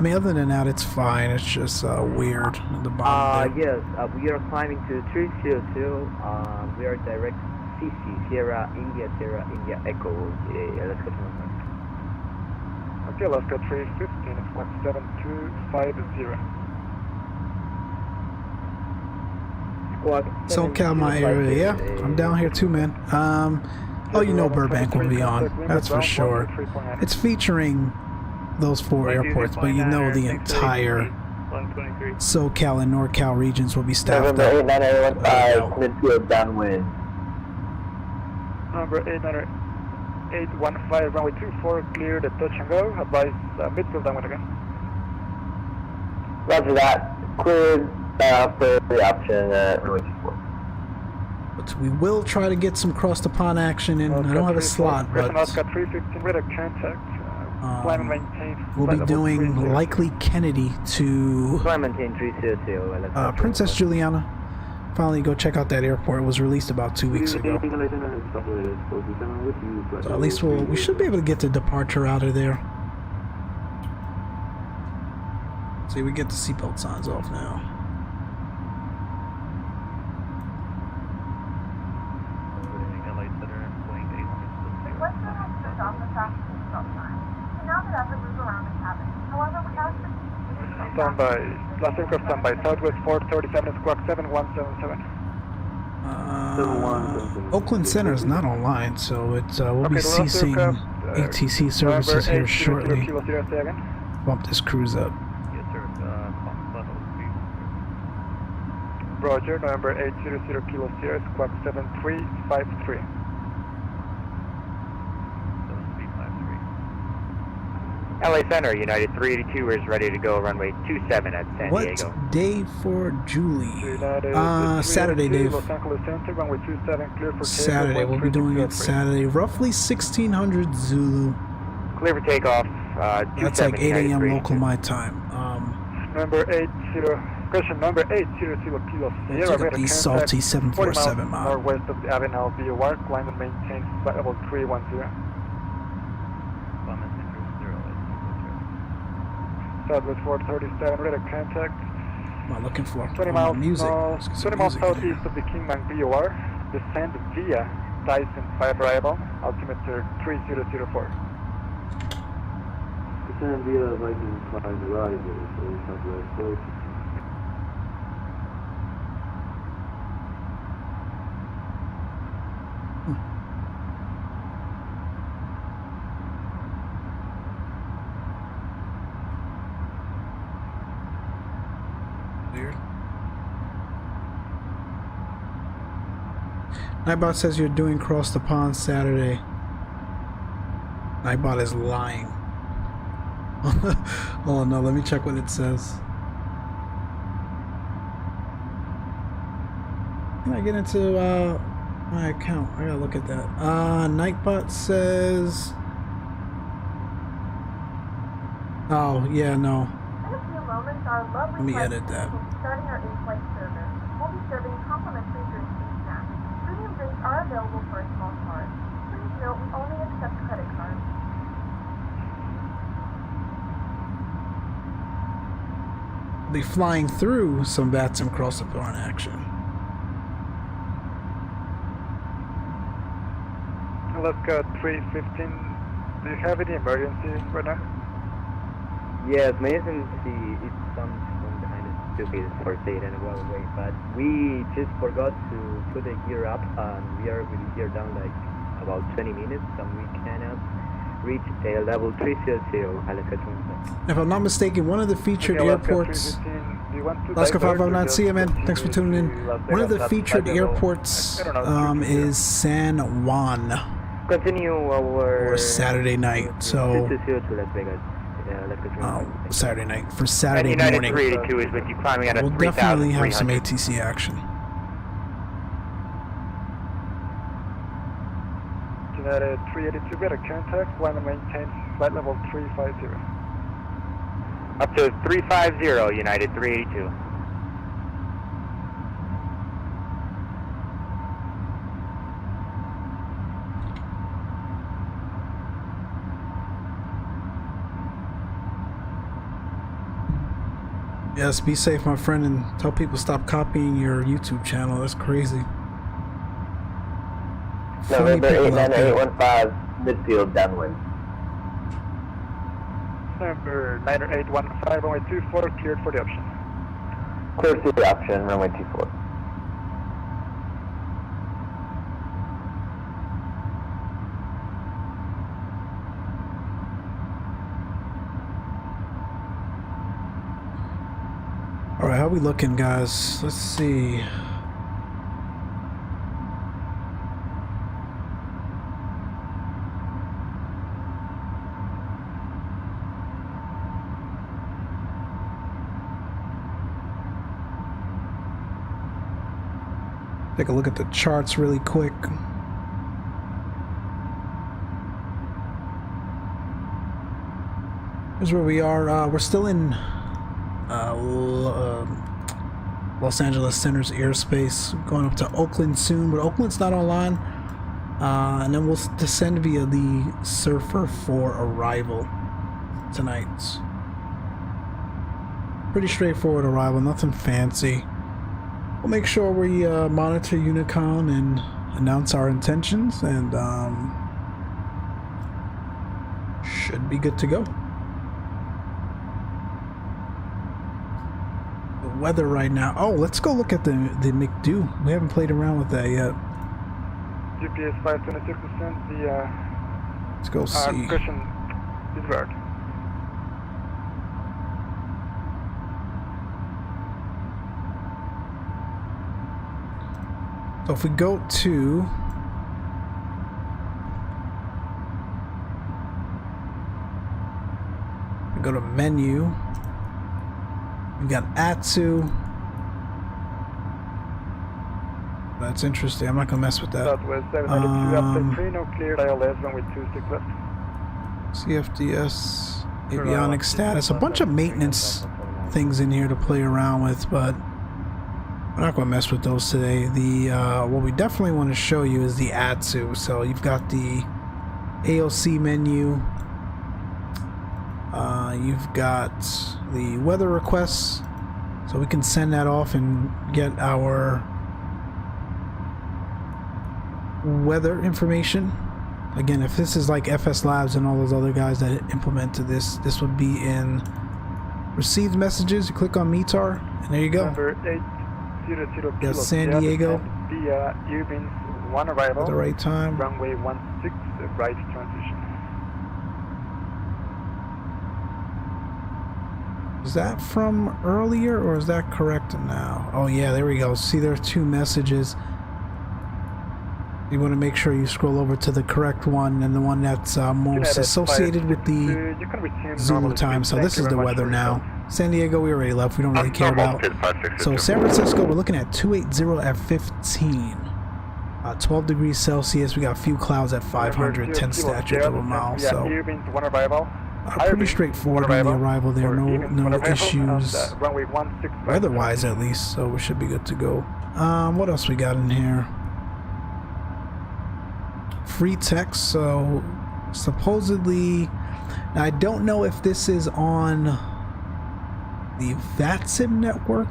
mean, other than that, it's fine. It's just weird at the bottom. Yes, we are climbing to 302. We are direct CC Sierra India Echo. Let's go to the Okay, Alaska 315, it's 17250. SoCal, my area. Yeah, I'm down here too, man. Oh, you know Burbank will be on. That's for sure. It's featuring those 4 airports, but you know the entire SoCal and NorCal regions will be staffed up. Midfield downwind. Number 815, runway 24, clear the touch and go. Advise midfield downwind again. Roger that. Cleared for the option runway 24. But we will try to get some cross the pond action in. I don't have a slot, but we'll be doing likely Kennedy to Princess Juliana. Finally, go check out that airport. It was released about 2 weeks ago. So at least we should be able to get the departure out of there. See, we get the seatbelt signs off now. Standby, last aircraft standby, Southwest 437, squawk 7177. Oakland Center is not online, so it's we'll be ceasing ATC services here shortly. Bump this cruise up. Yes, sir. Roger, November 800 Kilo Sierra, squawk 7353. LA Center, United 382 is ready to go, runway 27 at San Diego. What day for Julie? Saturday, Dave. Saturday, we'll be doing it Saturday. Roughly 1600 Zulu. Clear for takeoff. That's like 8 a.m. local my time. Number 80, question number 800 Kilo Sierra. Look at these salty 747 miles. Northwest of the Avenel VOR, climb and maintain flight level 310. Southwest 437, radar contact. What am I looking for? 20 miles, music. 20 miles southeast of the Kingman VOR. Descend via Tyson 5 arrival, altimeter 3004. Descend via Viking 5 arrival, so Southwest 4. Weird. Nightbot says you're doing cross the pond Saturday. Nightbot is lying. Oh no, let me check what it says. Can I get into my account? I gotta look at that. Nightbot says. Oh yeah, no. In a few moments, our lovely Let me flight edit that. will be starting our in-flight service. We'll be serving complimentary drinks and snacks. Premium drinks are available for a small charge. Please note we only accept credit cards. Be flying through some VATSIM cross-the-pond action. Alaska 315, do you have any emergency right now? Yes, my emergency is some behind a stupid for data and well away, but we just forgot to put the gear up and we are with the gear down like about 20 minutes and we cannot reach a level 300 Alaska 25. If I'm not mistaken, one of the featured Okay, Alaska airports. 315, do you want to Alaska divert 559 or just CMN, thanks for tuning in. continue to Las One of the Vegas? featured I don't know. airports I don't know, is San Juan Continue our or Saturday night. So 320 to Las Vegas. Alaska 25. Saturday night for Saturday United morning. 382 is with you climbing out of We'll definitely have some 3,300. ATC action. United 382, better contact, flight and maintain flight level 350. Up to 350, United 382. Yes, be safe, my friend, and tell people stop copying your YouTube channel. That's crazy. Funny November people out there. 89815, midfield downwind. Number 90815, runway 24, cleared for the option. Clear to the option, runway 24. Alright, how we looking, guys? Let's see. Take a look at the charts really quick. Here's where we are. We're still in Los Angeles Center's airspace. Going up to Oakland soon, but Oakland's not online. And then we'll descend via the Surfer for arrival tonight. Pretty straightforward arrival, nothing fancy. We'll make sure we monitor Unicon and announce our intentions, and should be good to go. The weather right now. Oh, let's go look at the McDo. We haven't played around with that yet. GPS 526%, the Let's go see. cushion is vert. So if we go to menu, we got Atsu. That's interesting. I'm not gonna mess with that. Southwest 792, after 3, no cleared, ILS, runway 26 left. CFDS, avionics status, a bunch of maintenance things in here to play around with, but we're not going to mess with those today. The what we definitely want to show you is the Atsu. So you've got the AOC menu. You've got the weather requests, so we can send that off and get our weather information. Again, if this is like FSLABS and all those other guys that implemented this, this would be in received messages. You click on METAR, and there you go. Number 800 Got San Diego. Via Irving's 1 arrival. At the right time. Runway 16, right transition. Is that from earlier or is that correct now? Oh yeah, there we go. See, there are 2 messages. You want to make sure you scroll over to the correct one and the one that's most associated with the Zulu time. So this is the weather now. San Diego, we already left. We don't really care about. So San Francisco, we're looking at 280 at 15. 12 degrees Celsius. We got a few clouds at 500, 10 statutes over a mile. So pretty straightforward on the arrival there. No issues weather-wise, at least. So we should be good to go. What else we got in here? Free text. So supposedly, now I don't know if this is on the VATSIM network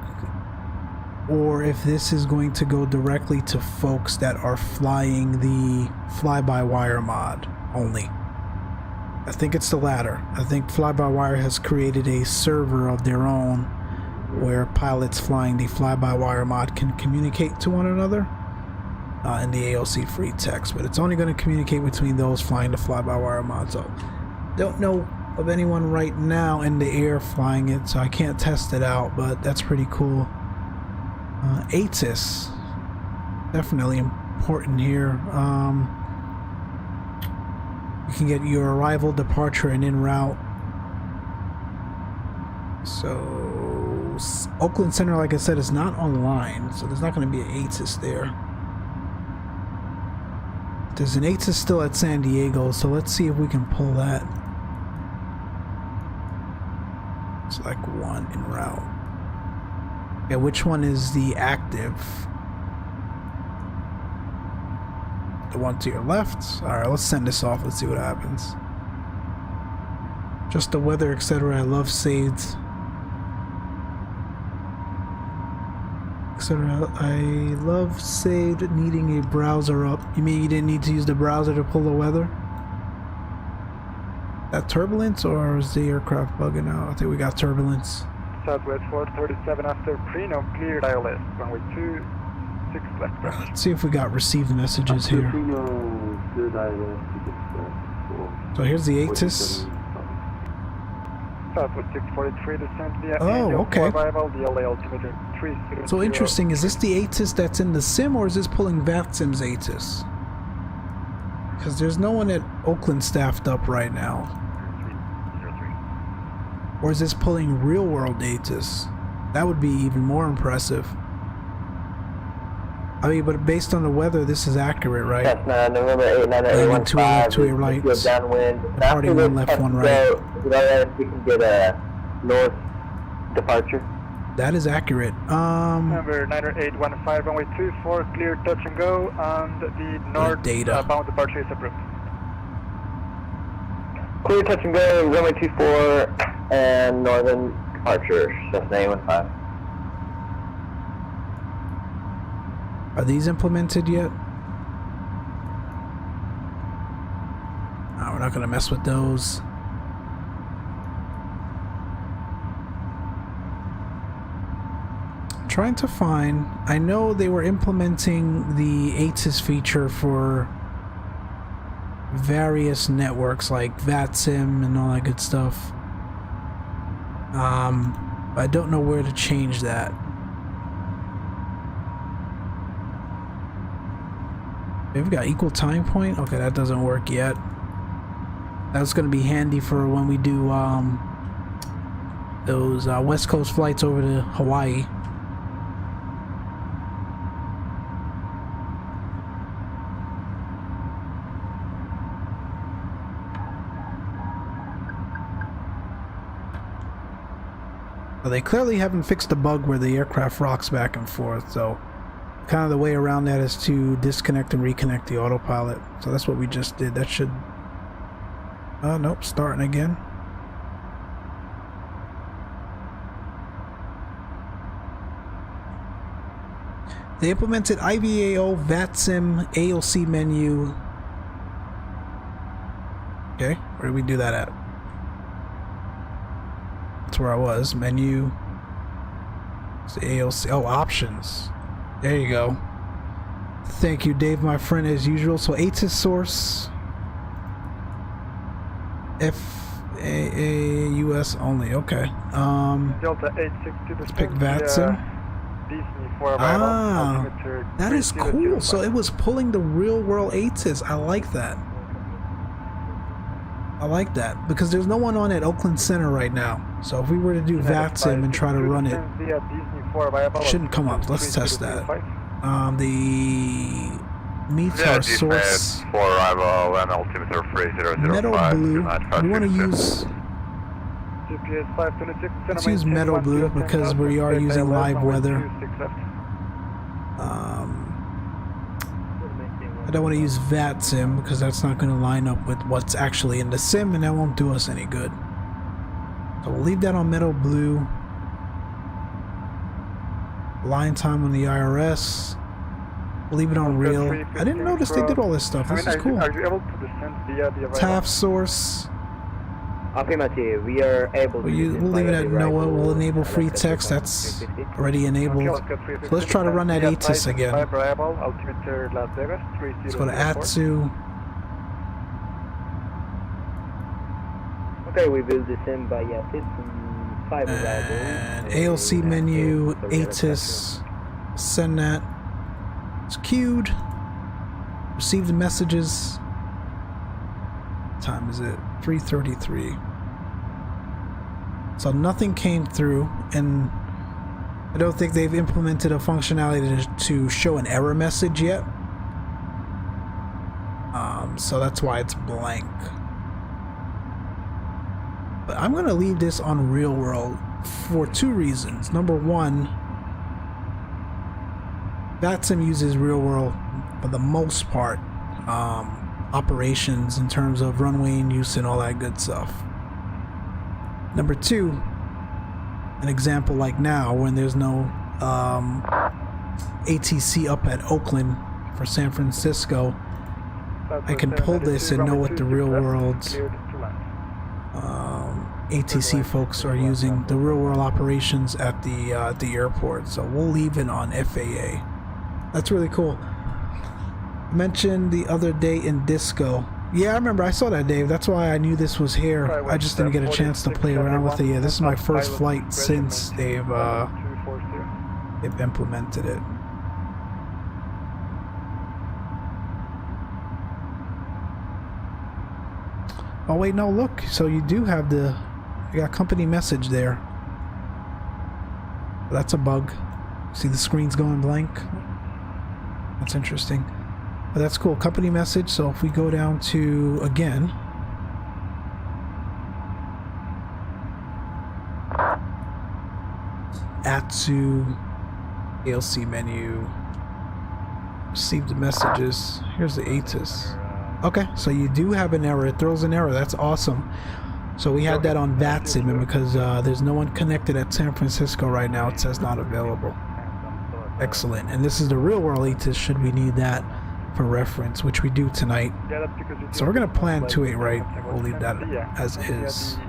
or if this is going to go directly to folks that are flying the fly-by-wire mod only. I think it's the latter. I think fly-by-wire has created a server of their own where pilots flying the fly-by-wire mod can communicate to one another in the AOC free text, but it's only going to communicate between those flying the fly-by-wire mod. So don't know of anyone right now in the air flying it, so I can't test it out, but that's pretty cool. ATIS, definitely important here. You can get your arrival, departure, and en route. So Oakland Center, like I said, is not online, so there's not going to be an ATIS there. There's an ATIS still at San Diego, so let's see if we can pull that. Select one en route. Okay, which one is the active? The one to your left? Alright, let's send this off. Let's see what happens. Just the weather, etc. I love saved. I love saved needing a browser up. You mean you didn't need to use the browser to pull the weather? That turbulence, or is the aircraft bugging out? I think we got turbulence. Southwest 437 after Prino, clear dial S, runway 26 left. Let's see if we got received messages here. So here's the ATIS. Southwest 643 descent via okay. arrival, DLA altimeter 300. So interesting, is this the ATIS that's in the sim, or is this pulling VATSIM's ATIS? Because there's no one at Oakland staffed up right now. Or is this pulling real world ATIS? That would be even more impressive. I mean, but based on the weather, this is accurate, right? That's November 89815. Two left, two rights. Departing one left, one right. We can get a north departure. That is accurate. Number 90815, runway 24, clear touch and go, and the north bound departure is approved. Clear touch and go, runway 24, and northern departure, Cessna 815. Are these implemented yet? No, we're not going to mess with those. I'm trying to find... I know they were implementing the ATIS feature for various networks like VATSIM and all that good stuff. I don't know where to change that. We've got equal time point. Okay, that doesn't work yet. That's going to be handy for when we do those West Coast flights over to Hawaii. Well, they clearly haven't fixed the bug where the aircraft rocks back and forth, so kind of the way around that is to disconnect and reconnect the autopilot. So that's what we just did. That should... nope, starting again. They implemented IVAO, VATSIM, AOC menu. Okay, where did we do that at? That's where I was. Menu. It's the AOC. Oh, options. There you go. Thank you, Dave, my friend, as usual. So ATIS source, FAA US only. Okay. Delta 862. Let's pick VATSIM. Ah, that is cool. So it was pulling the real world ATIS. I like that. I like that because there's no one on at Oakland Center right now. So if we were to do VATSIM and try to run it, shouldn't come up. Let's test that. The METAR source, for arrival and altimeter 3005. metal blue. We want to use. Let's use metal blue because we are using live weather. I don't want to use VATSIM because that's not going to line up with what's actually in the sim, and that won't do us any good. So we'll leave that on metal blue. Line time on the IRS. We'll leave it on real. I didn't notice they did all this stuff. This is cool. Are you able to descend via the TAF source. Affirmative, we are able to We'll leave it at NOAA. We'll enable free text. That's already enabled. So let's try to run that ATIS again. Let's go to ATSU. Okay, we will descend by ATIS. And ALC menu, ATIS. Send that. It's queued. Receive the messages. What time is it? 3:33. So nothing came through, and I don't think they've implemented a functionality to show an error message yet. So that's why it's blank. But I'm gonna leave this on real world for two reasons. Number one, VATSIM uses real world for the most part. Operations in terms of runway and use and all that good stuff. Number two, an example like now when there's no ATC up at Oakland for San Francisco, I can pull this and know what the real world ATC folks are using, the real world operations at the airport. So we'll leave it on FAA. That's really cool. Mentioned the other day in Disco. Yeah, I remember. I saw that, Dave. That's why I knew this was here. I just didn't get a chance to play around with it. Yeah, this is my first flight since they've implemented it. Oh wait, no, look. So you do have you got company message there. That's a bug. See the screen's going blank? That's interesting. But that's cool. Company message. So if we go down to, again, ATSU, ALC menu, receive the messages. Here's the ATIS. Okay, so you do have an error. It throws an error. That's awesome. So we had that on VATSIM, and because there's no one connected at San Francisco right now, it says not available. Excellent. And this is the real world ATIS should we need that for reference, which we do tonight. So we're going to plan 28 right. We'll leave that as is.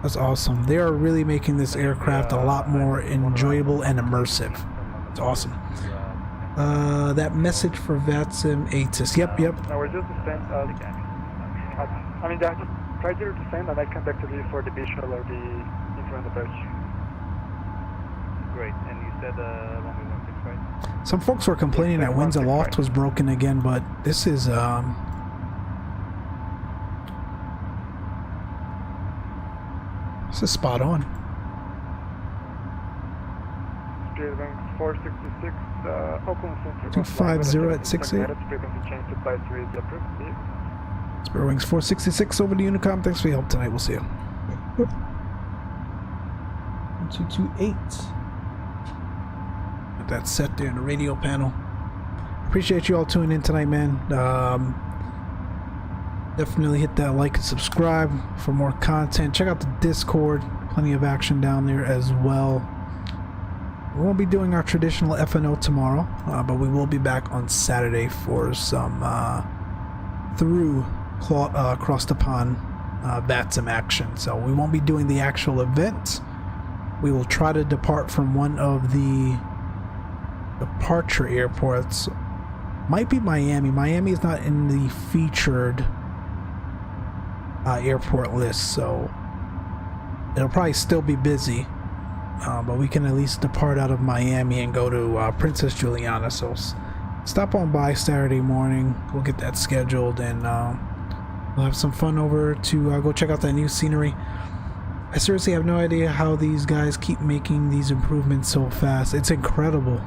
That's awesome. They are really making this aircraft a lot more enjoyable and immersive. It's awesome. That message for VATSIM ATIS. Yep. Now we're just descent. I mean, just try to descend and I come back to you for the visual or the infrared approach. Great. And you said 1116, right? Some folks were complaining that Winds Aloft was broken again, but this is spot on. 466, Oakland Center. 250 at 68. Spirit Wings 466 over to Unicom. Thanks for your help tonight. We'll see you. 228. Got that set there in the radio panel. Appreciate you all tuning in tonight, man. Definitely hit that like and subscribe for more content. Check out the Discord. Plenty of action down there as well. We won't be doing our traditional FNO tomorrow, but we will be back on Saturday for some across the pond VATSIM action. So we won't be doing the actual event. We will try to depart from one of the departure airports might be Miami. Miami is not in the featured airport list, so it'll probably still be busy, but we can at least depart out of Miami and go to Princess Juliana. So stop on by Saturday morning, we'll get that scheduled, and we'll have some fun over to go check out that new scenery. I seriously have no idea how these guys keep making these improvements so fast. It's incredible.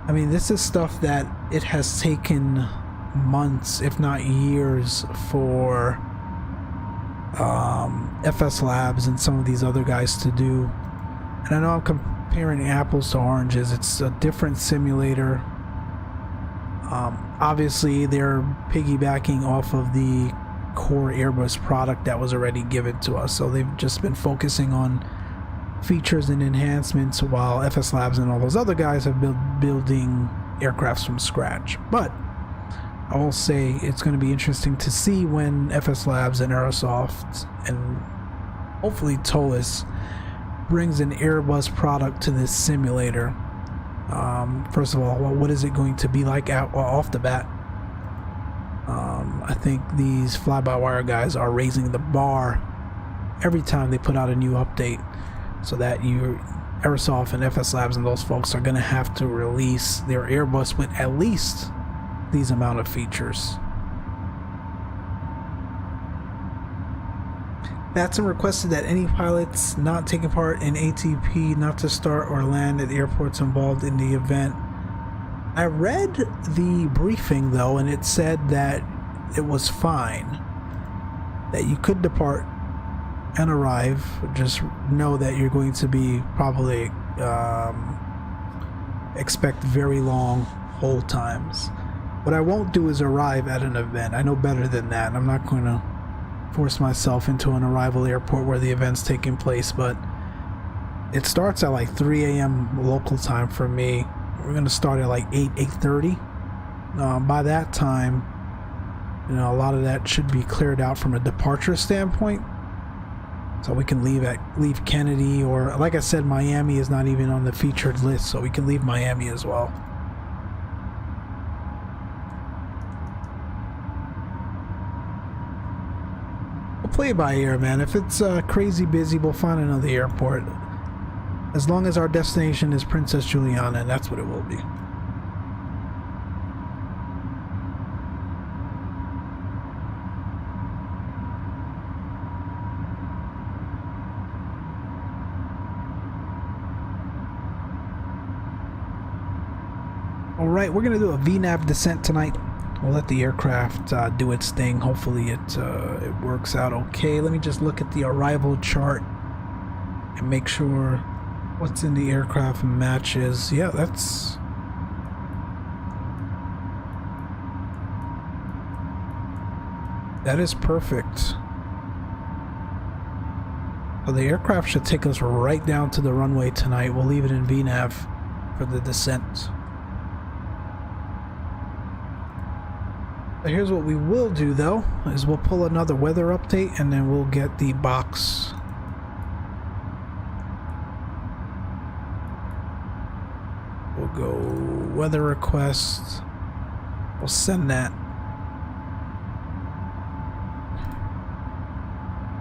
I mean, this is stuff that it has taken months, if not years, for FSLABS and some of these other guys to do. And I know I'm comparing apples to oranges. It's a different simulator. Obviously, they're piggybacking off of the core Airbus product that was already given to us, so they've just been focusing on features and enhancements, while FSLABS and all those other guys have been building aircrafts from scratch. But I will say it's going to be interesting to see when FSLABS and Aerosoft and hopefully Toliss brings an Airbus product to this simulator. First of all, what is it going to be like off the bat? I think these fly-by-wire guys are raising the bar every time they put out a new update, so that Aerosoft and FSLABS and those folks are going to have to release their Airbus with at least these amount of features. VATSIM requested that any pilots not taking part in ATP not to start or land at airports involved in the event. I read the briefing though, and it said that it was fine, that you could depart and arrive. Just know that you're going to be probably expect very long hold times. What I won't do is arrive at an event. I know better than that. I'm not going to force myself into an arrival airport where the event's taking place, but it starts at like 3 a.m. local time for me. We're going to start at like 8:30. By that time, a lot of that should be cleared out from a departure standpoint, so we can leave Kennedy, or like I said, Miami is not even on the featured list, so we can leave Miami as well. We'll play it by ear, man. If it's crazy busy, we'll find another airport, as long as our destination is Princess Juliana, and that's what it will be. Alright, we're going to do a VNAV descent tonight. We'll let the aircraft do its thing. Hopefully it works out okay. Let me just look at the arrival chart and make sure what's in the aircraft matches. Yeah, that is perfect. So the aircraft should take us right down to the runway tonight. We'll leave it in VNAV for the descent. Here's what we will do though, is we'll pull another weather update, and then we'll get the box. We'll go weather request. We'll send that.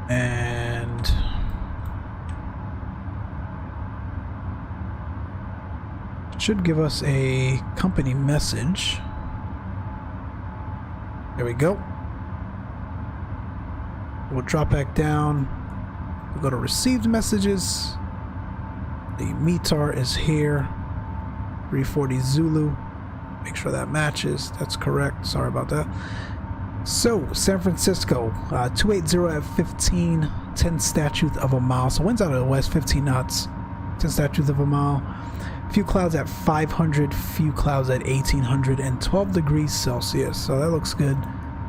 And it should give us a company message. There we go. We'll drop back down. We'll go to received messages. The METAR is here. 340 Zulu. Make sure that matches. That's correct. Sorry about that. So, San Francisco, 280 at 15, 10 statute of a mile. So winds out of the west, 15 knots, 10 statute of a mile. Few clouds at 500, few clouds at 1800, and 12 degrees Celsius. So that looks good.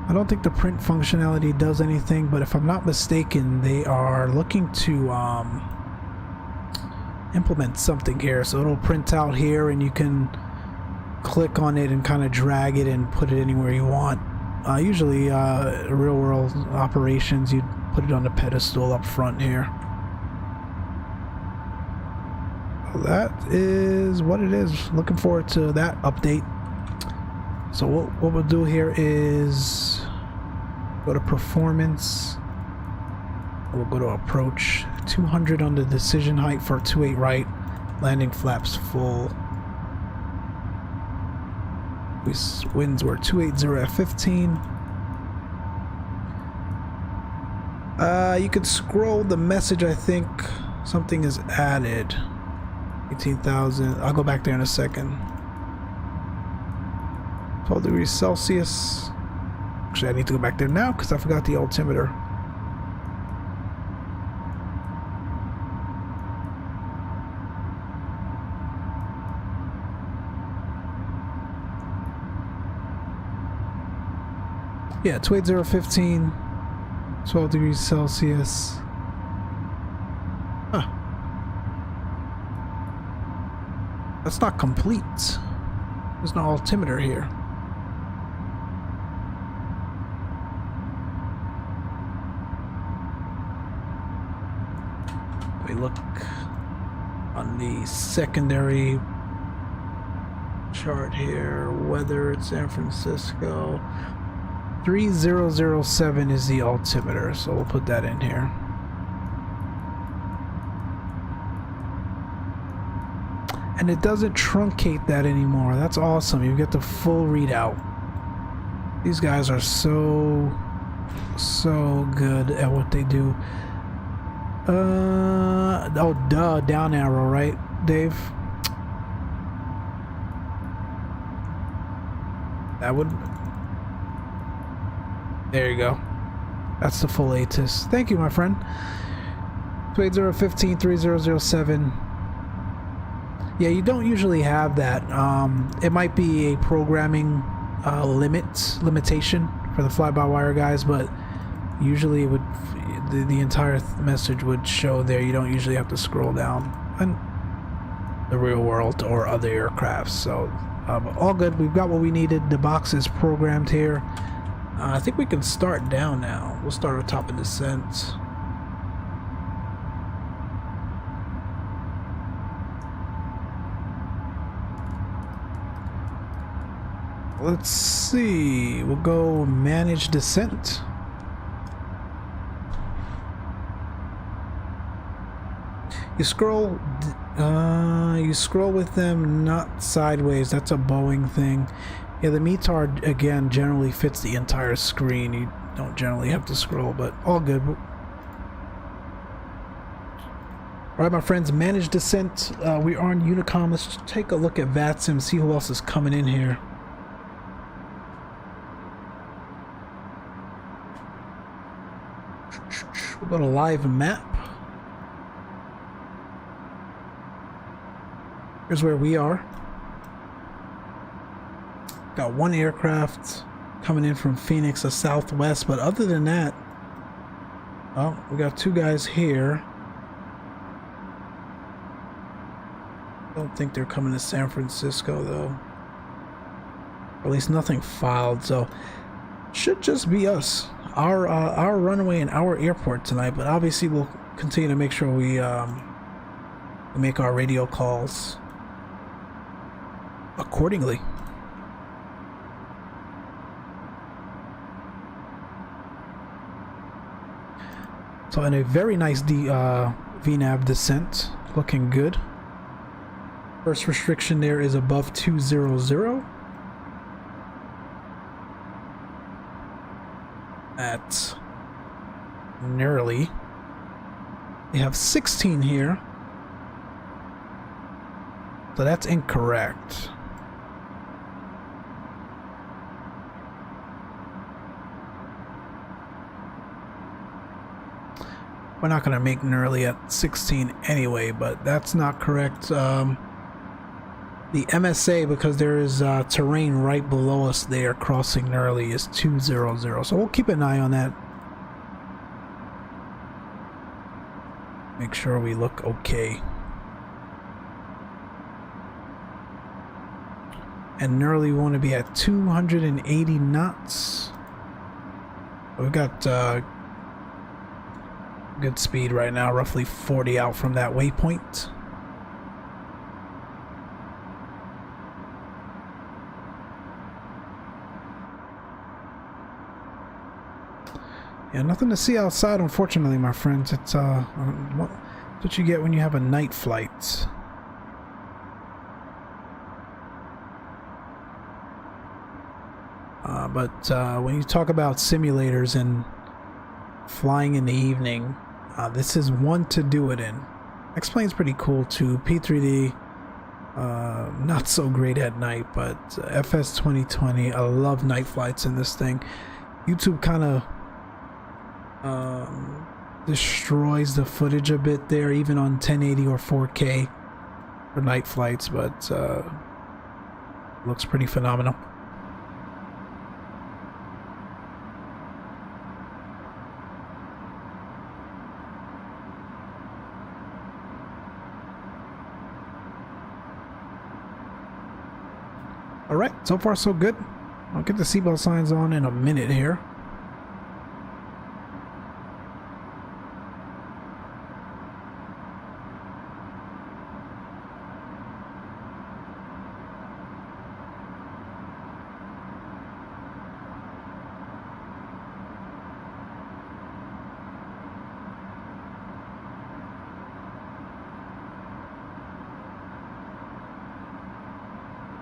I don't think the print functionality does anything, but if I'm not mistaken, they are looking to implement something here. So it'll print out here, and you can click on it and kind of drag it and put it anywhere you want. Usually, real world operations, you'd put it on the pedestal up front here. that is what it is. Looking forward to that update. So what we'll do here is go to performance. We'll go to approach. 200 on the decision height for 28 right. Landing flaps full. Winds were 280 at 15. You could scroll the message. I think something is added. 18,000. I'll go back there in a second. 12 degrees Celsius. Actually, I need to go back there now because I forgot the altimeter. Yeah, 28015, 12 degrees Celsius. Huh. That's not complete. There's no altimeter here. We look on the secondary chart here. Weather at San Francisco. 3007 is the altimeter, so we'll put that in here. And it doesn't truncate that anymore. That's awesome. You get the full readout. These guys are so good at what they do. Oh duh, down arrow, right, Dave? That would... There you go. That's the full ATIS. Thank you, my friend. 28015, 3007. Yeah, you don't usually have that. It might be a programming limitation for the fly-by-wire guys, but usually it would the entire message would show there. You don't usually have to scroll down in the real world or other aircrafts. So all good. We've got what we needed. The box is programmed here. I think we can start down now. We'll start at top of descent. Let's see. We'll go manage descent. You scroll with them, not sideways. That's a Boeing thing. Yeah, the METAR again generally fits the entire screen. You don't generally have to scroll, but all good. Alright, my friends, manage descent. We are on Unicom. Let's take a look at VATSIM, see who else is coming in here. We'll go to live map. Here's where we are. Got one aircraft coming in from Phoenix, a southwest, but other than that, oh, we got two guys here. Don't think they're coming to San Francisco though. Or at least nothing filed, so should just be us. Our runway and our airport tonight, but obviously we'll continue to make sure we make our radio calls accordingly. So in a very nice VNAV descent, looking good. First restriction there is above 200. At nearly. They have 16 here. So that's incorrect. We're not going to make nearly at 16 anyway, but that's not correct. The MSA, because there is terrain right below us there crossing nearly, is 200. So we'll keep an eye on that. Make sure we look okay. And nearly we want to be at 280 knots. We've got good speed right now, roughly 40 out from that waypoint. Yeah, nothing to see outside, unfortunately, my friends. It's what you get when you have a night flight. But when you talk about simulators and flying in the evening, this is one to do it in. Xplane's pretty cool too. P3D, not so great at night, but FS 2020, I love night flights in this thing. YouTube kind of destroys the footage a bit there, even on 1080 or 4K for night flights, but looks pretty phenomenal. Alright, so far so good. I'll get the seatbelt signs on in a minute here.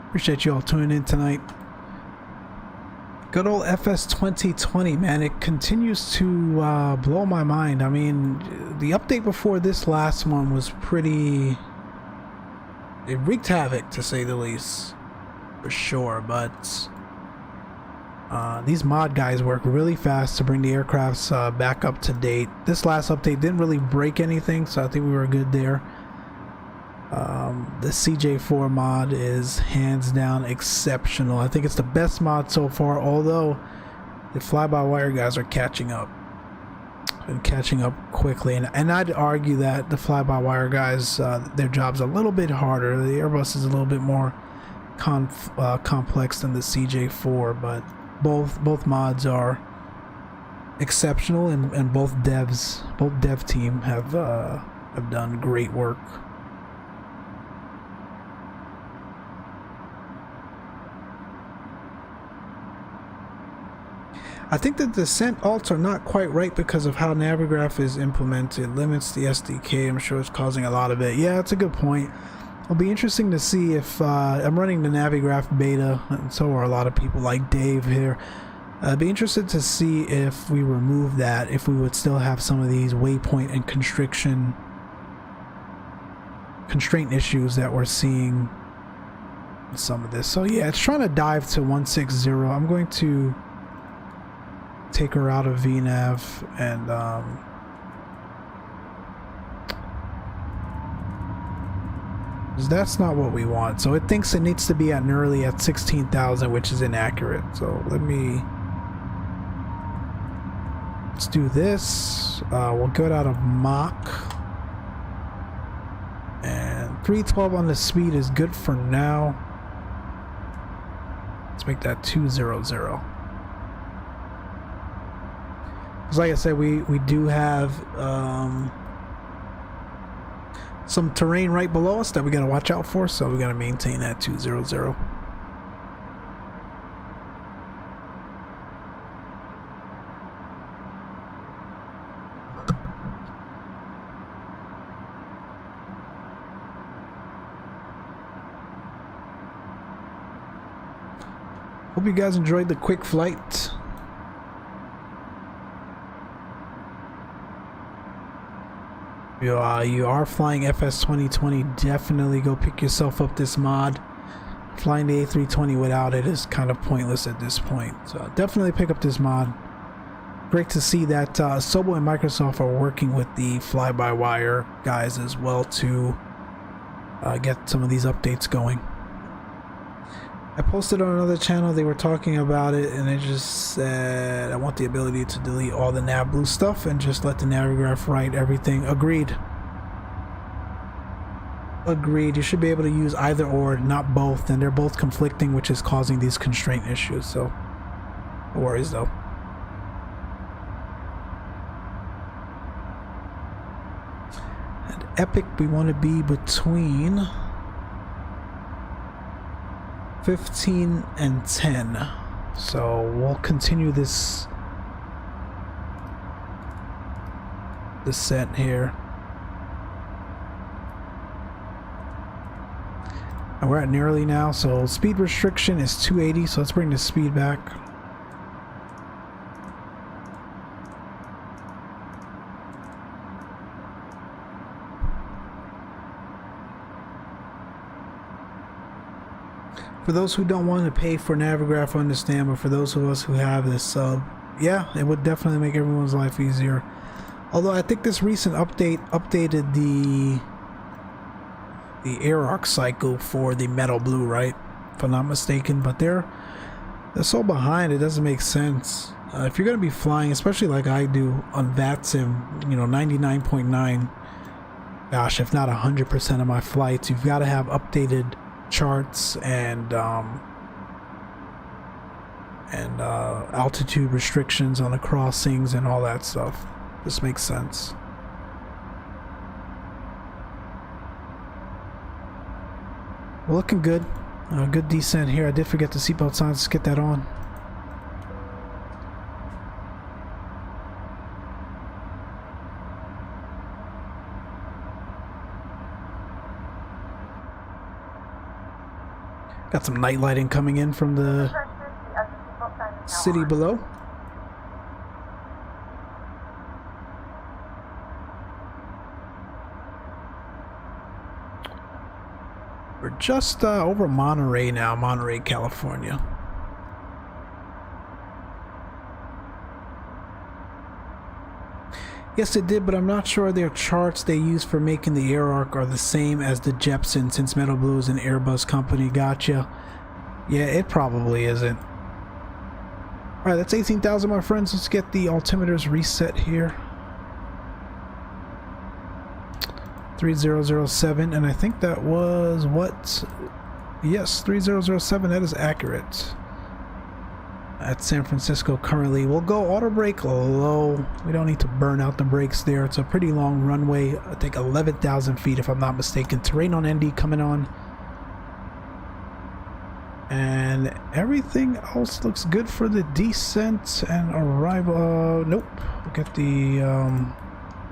Appreciate you all tuning in tonight. Good old FS 2020, man. It continues to blow my mind. I mean, the update before this last one was pretty... it wreaked havoc, to say the least, for sure. But these mod guys work really fast to bring the aircrafts back up to date. This last update didn't really break anything, so I think we were good there. The CJ4 mod is hands down exceptional. I think it's the best mod so far, although the fly-by-wire guys are catching up and catching up quickly, and I'd argue that the fly-by-wire guys, their job's a little bit harder. The Airbus is a little bit more complex than the CJ4, but both mods are exceptional, and both dev team have done great work. I think the descent alts are not quite right because of how Navigraph is implemented. Limits the SDK. I'm sure it's causing a lot of it. Yeah, it's a good point. It'll be interesting to see if I'm running the Navigraph beta, and so are a lot of people like Dave here. I'd be interested to see if we remove that, if we would still have some of these waypoint and constraint issues that we're seeing with some of this. So yeah, it's trying to dive to 160. I'm going to take her out of VNav, and that's not what we want. So it thinks it needs to be at nearly at 16,000, which is inaccurate. So let's do this. We'll get out of Mach, and 312 on the speed is good for now. Let's make that 200. Like I said, we do have some terrain right below us that we got to watch out for, so we got to maintain that 200. Hope you guys enjoyed the quick flight. You are flying FS 2020, definitely go pick yourself up this mod. Flying the A320 without it is kind of pointless at this point, so definitely pick up this mod. Great to see that Zibo and Microsoft are working with the fly-by-wire guys as well to get some of these updates going. I posted on another channel, they were talking about it, and they just said I want the ability to delete all the NavBlue stuff and just let the Navigraph write everything. Agreed. You should be able to use either or, not both, and they're both conflicting, which is causing these constraint issues, so no worries though. At Epic, we want to be between 15 and 10, so we'll continue this descent here. And we're at nearly now, so speed restriction is 280, so let's bring the speed back. For those who don't want to pay for Navigraph, I understand, but for those of us who have this sub, yeah, it would definitely make everyone's life easier. Although I think this recent update updated the air arc cycle for the metal blue, right? If I'm not mistaken, but they're so behind, it doesn't make sense. If you're going to be flying, especially like I do on VATSIM, you know, 99.9, gosh, if not 100% of my flights, you've got to have updated charts and altitude restrictions on the crossings and all that stuff. This makes sense. We're looking good. Good descent here. I did forget the seatbelt signs. Let's get that on. Got some night lighting coming in from the city below. We're just over Monterey now, Monterey, California. Yes, it did, but I'm not sure their charts they use for making the air arc are the same as the Jepson, since Metal Blue is an Airbus company. Gotcha. Yeah, it probably isn't. Alright, that's 18,000, my friends. Let's get the altimeters reset here. 3007, and I think that was what? Yes, 3007, that is accurate. At San Francisco currently. We'll go auto brake low. We don't need to burn out the brakes there. It's a pretty long runway. I think 11,000 feet if I'm not mistaken. Terrain on ND coming on. And everything else looks good for the descent and arrival. Nope. We'll get the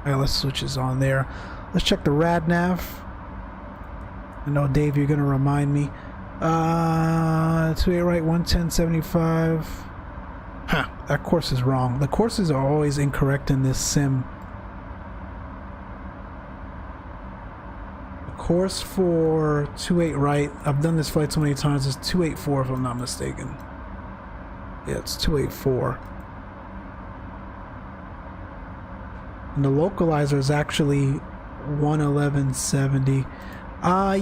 ILS switches on there. Let's check the rad nav. I know, Dave, you're gonna remind me. 28 right, 110.75. Huh, that course is wrong. The courses are always incorrect in this sim. The course for 28 right, I've done this flight so many times, is 284 if I'm not mistaken. Yeah, it's 284. And the localizer is actually 111.70.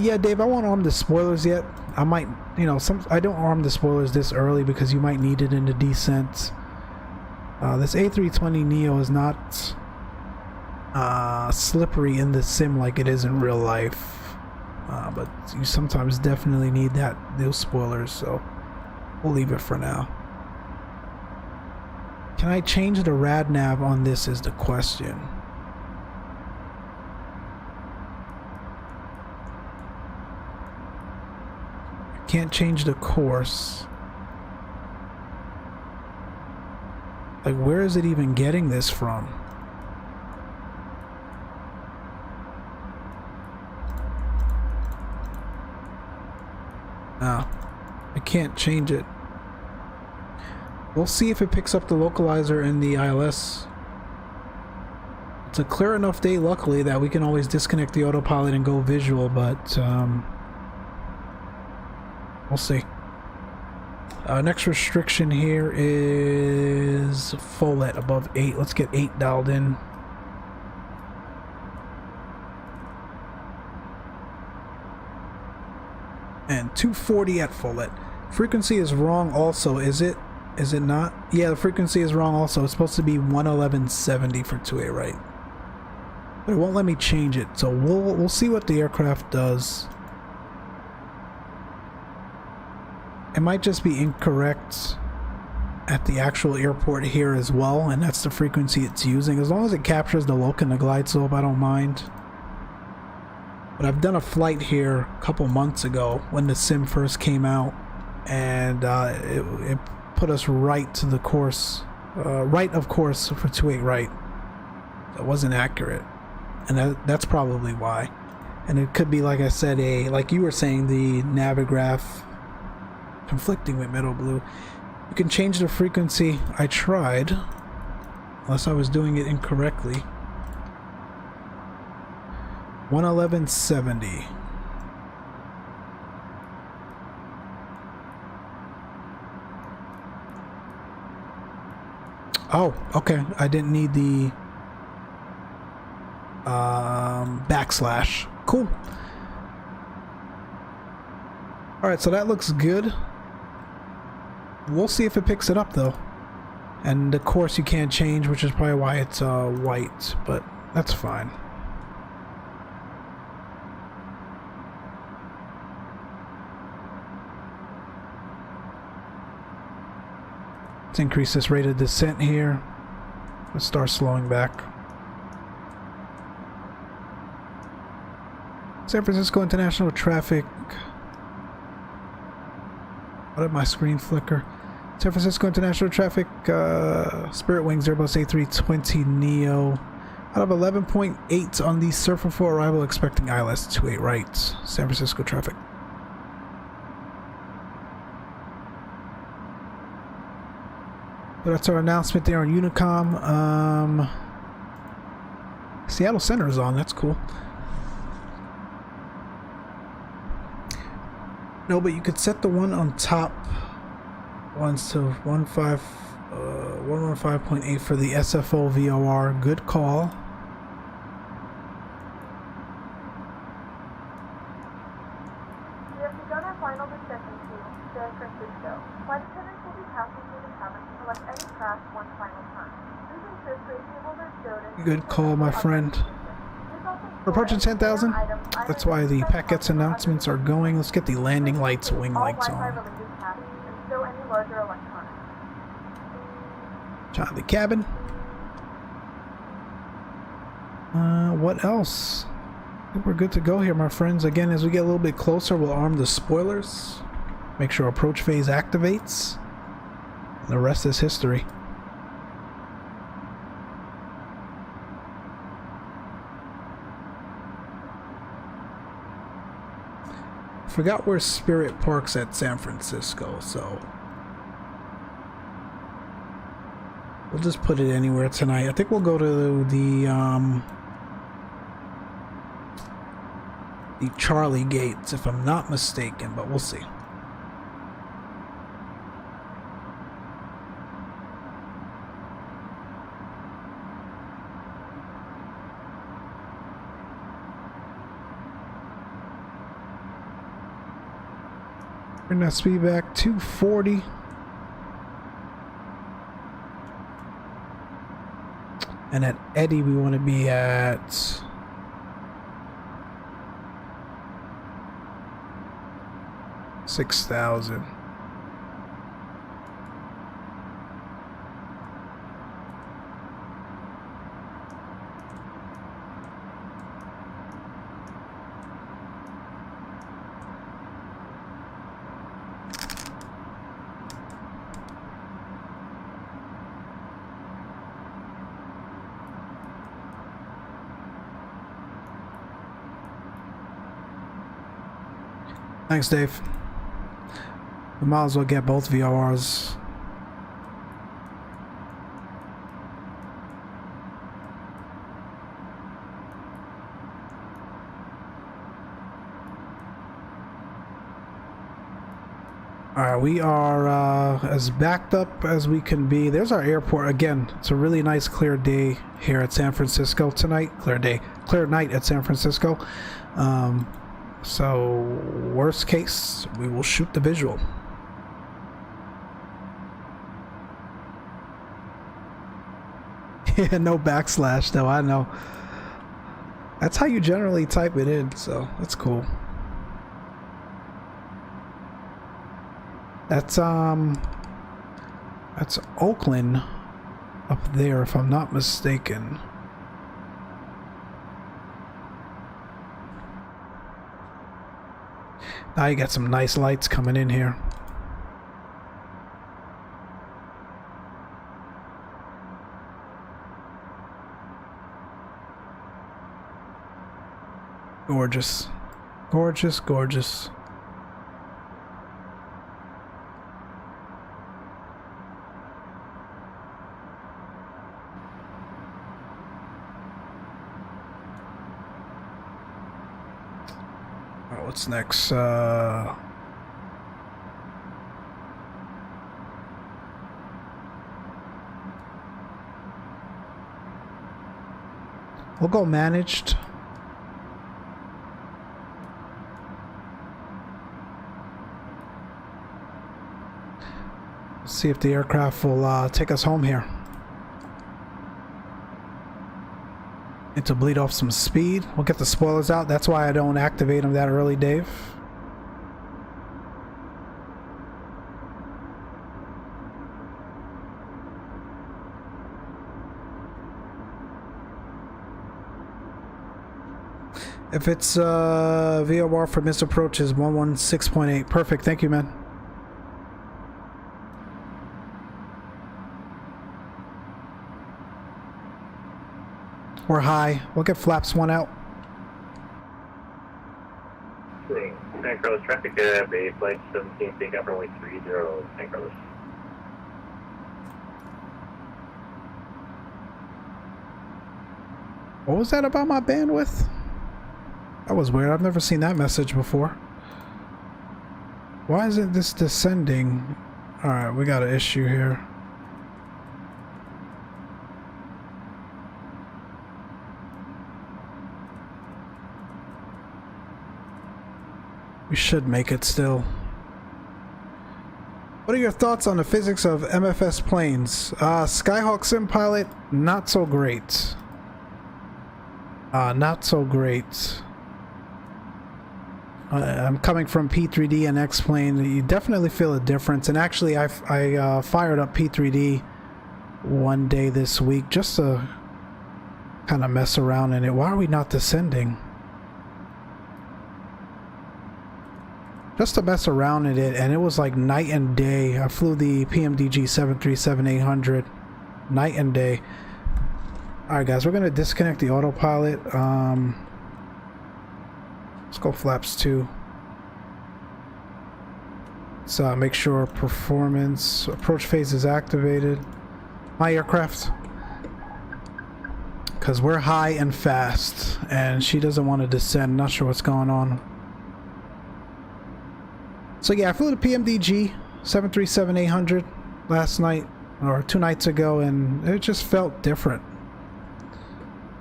Yeah, Dave, I won't arm the spoilers yet. I might, you know, I don't arm the spoilers this early because you might need it in the descent. This A320 Neo is not slippery in the sim like it is in real life, but you sometimes definitely need those spoilers, so we'll leave it for now. Can I change the rad nav on this is the question. Can't change the course. Like, where is it even getting this from? No, I can't change it. We'll see if it picks up the localizer in the ILS. It's a clear enough day, luckily, that we can always disconnect the autopilot and go visual, but we'll see. Next restriction here is FSLABS above 8. Let's get 8 dialed in. And 240 at FSLABS. Frequency is wrong also, is it? Is it not? Yeah, the frequency is wrong also. It's supposed to be 111.70 for 2A right. But it won't let me change it, so we'll see what the aircraft does. It might just be incorrect at the actual airport here as well, and that's the frequency it's using. As long as it captures the loc and the glide slope, I don't mind. But I've done a flight here a couple months ago when the sim first came out, and it put us right to the course, right of course for 28 right. It wasn't accurate, and that's probably why. And it could be, like I said, like you were saying, the Navigraph conflicting with Metal Blue. You can change the frequency. I tried, unless I was doing it incorrectly. 111.70. Oh, okay. I didn't need the backslash. Cool. Alright, so that looks good. We'll see if it picks it up though. And of course you can't change, which is probably why it's white, but that's fine. Let's increase this rate of descent here. Let's start slowing back. San Francisco International Traffic. What did my screen flicker? San Francisco International Traffic, Spirit Wings Airbus A320 Neo. Out of 11.8 on the Surfer for arrival, expecting ILS 28 right. San Francisco traffic. So that's our announcement there on Unicom. Seattle Center is on, that's cool. No, but you could set the one on top ones to 115.8 for the SFO VOR. Good call. We have begun our final descent to San Francisco. Flight attendants will be passing through the cabin to select any craft one final time. Please ensure safety tables are stowed in. Good call, my friend. We're approaching 10,000. That's why the packets announcements are going. Let's get the landing lights, wing lights on. Charlie cabin. What else? I think we're good to go here, my friends. Again, as we get a little bit closer, we'll arm the spoilers. Make sure approach phase activates. And the rest is history. Forgot where Spirit parks at San Francisco, so we'll just put it anywhere tonight. I think we'll go to the Charlie gates, if I'm not mistaken, but we'll see. Bring that speed back to 40. And at Eddie, we want to be at 6,000. Thanks, Dave. We might as well get both VORs. Alright, we are as backed up as we can be. There's our airport. Again, it's a really nice clear day here at San Francisco tonight. Clear day. Clear night at San Francisco. So, worst case, we will shoot the visual. Yeah, no backslash though, I know. That's how you generally type it in, so that's cool. That's Oakland up there, if I'm not mistaken. Now you got some nice lights coming in here. Gorgeous. Gorgeous, gorgeous. Alright, what's next? We'll go managed. See if the aircraft will take us home here. Need to bleed off some speed. We'll get the spoilers out. That's why I don't activate them that early, Dave. If it's VOR for missed approach is 116.8. Perfect. Thank you, man. We're high. We'll get flaps 1 out. San Carlos traffic, Bay Flight 17, take up runway 30, San Carlos. What was that about my bandwidth? That was weird. I've never seen that message before. Why isn't this descending? Alright, we got an issue here. We should make it still. What are your thoughts on the physics of MFS planes? Skyhawk sim pilot, not so great. Not so great. I'm coming from P3D and Xplane. You definitely feel a difference. And actually, I fired up P3D one day this week just to kind of mess around in it. Why are we not descending? Just to mess around in it, and it was like night and day. I flew the PMDG 737-800, night and day. Alright guys, we're gonna disconnect the autopilot. Let's go flaps 2. Let's make sure performance approach phase is activated. My aircraft, because we're high and fast, and she doesn't want to descend. Not sure what's going on. So yeah, I flew the PMDG 737-800 last night, or 2 nights ago, and it just felt different.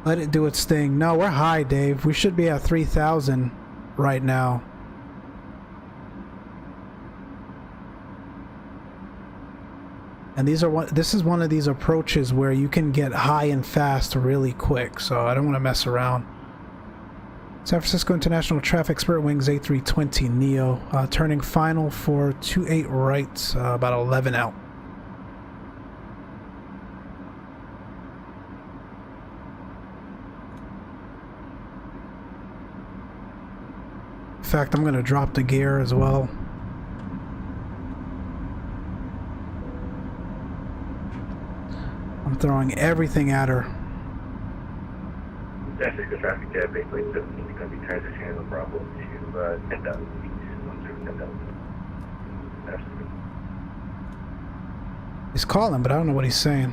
Let it do its thing. No, we're high, Dave. We should be at 3,000 right now. And this is one of these approaches where you can get high and fast really quick, so I don't want to mess around. San Francisco International Traffic Spirit Wings A320 Neo, turning final for 28 right, about 11 out. In fact, I'm going to drop the gear as well. I'm throwing everything at her. San Francisco traffic, Bay Flight 17, going to be transitioning the Bravo to 10,000 feet, 10,000. He's calling, but I don't know what he's saying.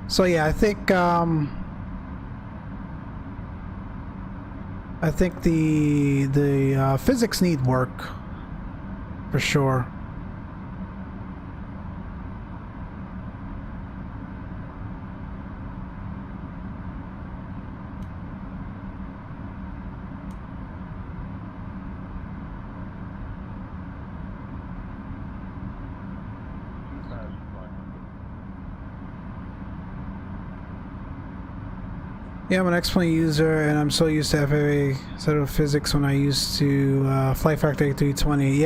So yeah, I think the physics need work for sure. Yeah, I'm an Xplane user, and I'm so used to FAA set of physics when I used to Flight Factor A320.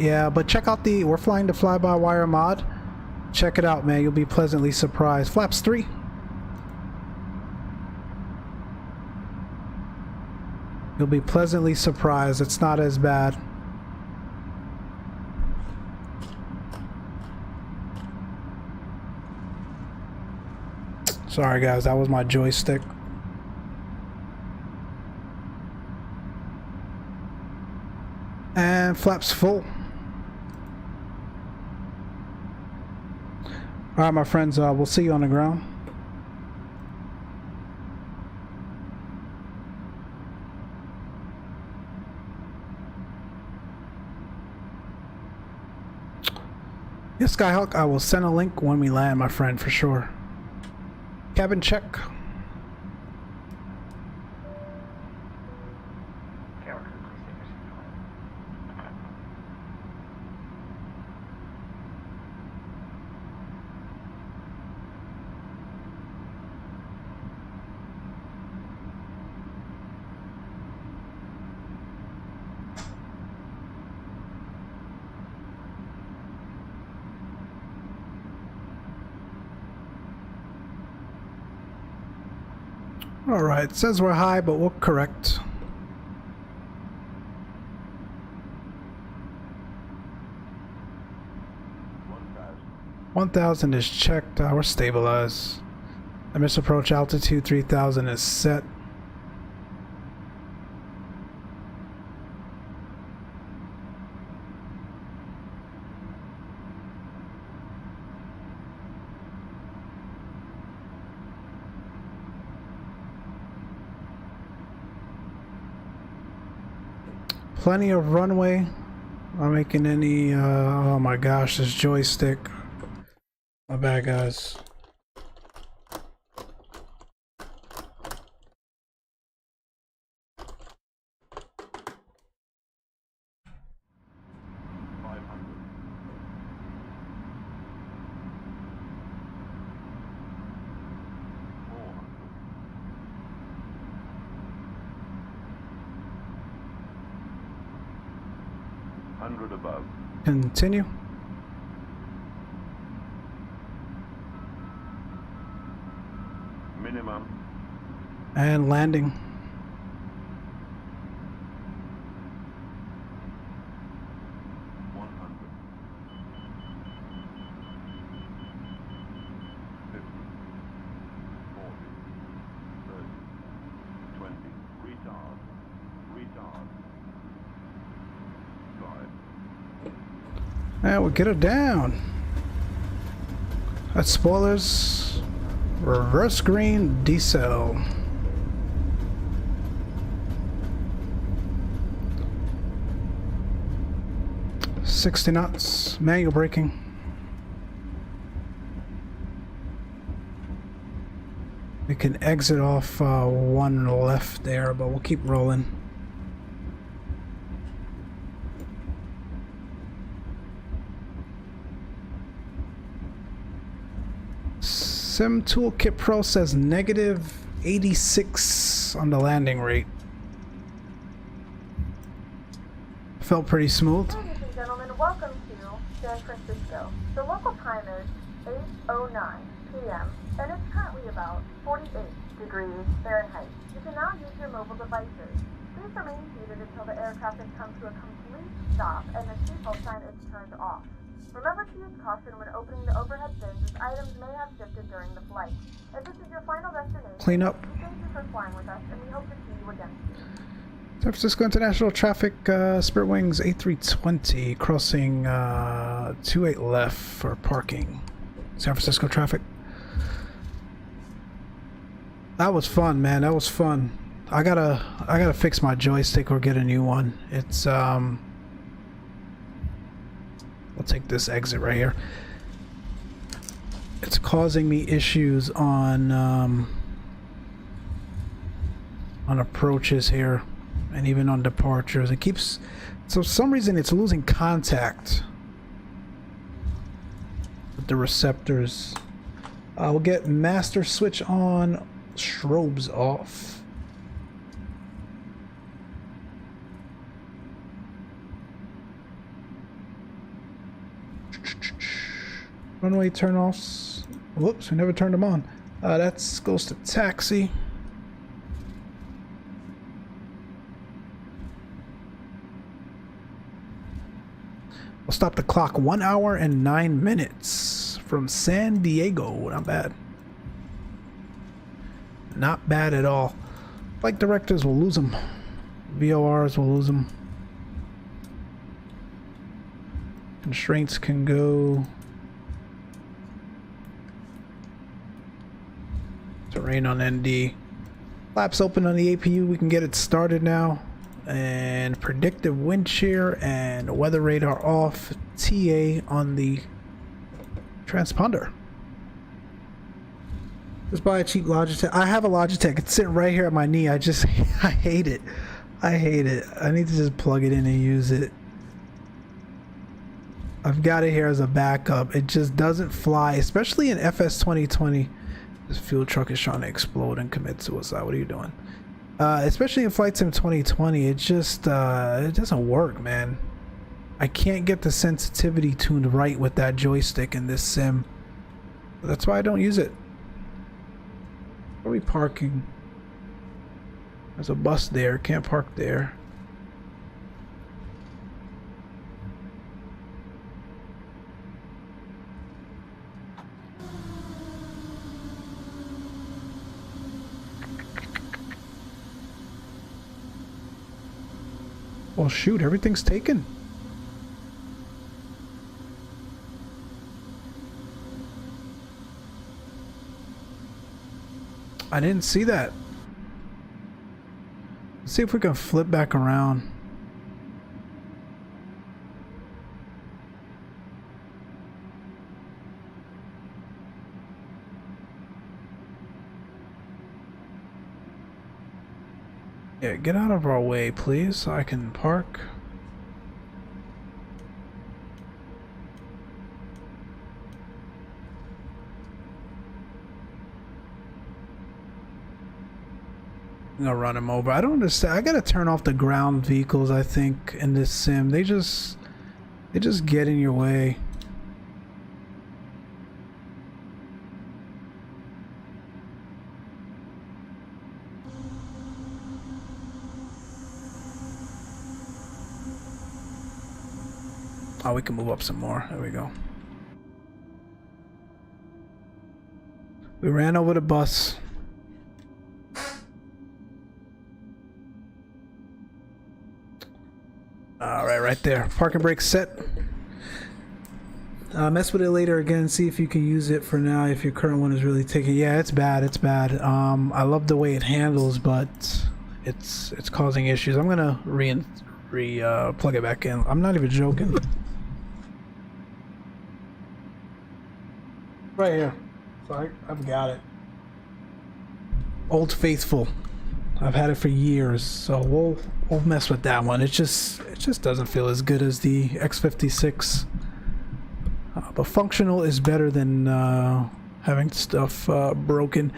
Yeah, but check out we're flying the fly-by-wire mod. Check it out, man. You'll be pleasantly surprised. Flaps 3. You'll be pleasantly surprised. It's not as bad. Sorry guys, that was my joystick. And flaps full. Alright my friends, we'll see you on the ground. Yes, Skyhawk, I will send a link when we land, my friend, for sure. Cabin check. Alright, it says we're high, but we'll correct. $1,000 is checked, we're stabilized. MS approach altitude 3,000 is set. Plenty of runway. Not making any, oh my gosh, this joystick. My bad, guys. Above. Continue. Minimum. And landing. And we'll get her down. That's spoilers. Reverse green decel. $60 knots. Manual braking. We can exit off one left there, but we'll keep rolling. Sim Toolkit Pro says negative 86 on the landing rate. Felt pretty smooth. Ladies and gentlemen, welcome to San Francisco. The local time is 8:09 p.m. and it's currently about 48 degrees Fahrenheit. You can now use your mobile devices. Please remain seated until the aircraft has come to a complete stop and the seatbelt sign is turned off. Remember to use caution when opening the overhead bins as items may have shifted during the flight. If this is your final destination, Clean up. we thank you for flying with us and we hope to see you again soon. San Francisco International Traffic, Spirit Wings A320 crossing 28 left for parking. San Francisco traffic. That was fun, man. That was fun. I gotta fix my joystick or get a new one. It's I'll take this exit right here. It's causing me issues on approaches here, and even on departures. It keeps, so for some reason it's losing contact with the receptors. We'll get master switch on, strobes off. Runway turn-offs. Whoops, we never turned them on. That goes to taxi. We'll stop the clock 1 hour and 9 minutes from San Diego. Not bad. Not bad at all. Flight directors will lose them. VORs will lose them. Constraints can go. Terrain on ND. Flaps open on the APU. We can get it started now. And predictive wind shear and weather radar off. TA on the transponder. Just buy a cheap Logitech. I have a Logitech. It's sitting right here at my knee. I hate it. I hate it. I need to just plug it in and use it. I've got it here as a backup. It just doesn't fly, especially in FS 2020. This fuel truck is trying to explode and commit suicide. What are you doing? Especially in Flight Sim 2020, it just it doesn't work, man. I can't get the sensitivity tuned right with that joystick in this sim. That's why I don't use it. Where are we parking? There's a bus there. Can't park there. Well, shoot, everything's taken. I didn't see that. Let's see if we can flip back around. Yeah, get out of our way, please, so I can park. I'm gonna run him over. I don't understand. I gotta turn off the ground vehicles, I think, in this sim. They just get in your way. Oh, we can move up some more. There we go. We ran over the bus. Alright, right there. Parking brake set. Mess with it later again. See if you can use it for now if your current one is really taking. Yeah, it's bad. It's bad. I love the way it handles, but it's causing issues. I'm gonna plug it back in. I'm not even joking. Right here. So I've got it. Old Faithful. I've had it for years, so we'll mess with that one. It just doesn't feel as good as the X56. But functional is better than having stuff broken.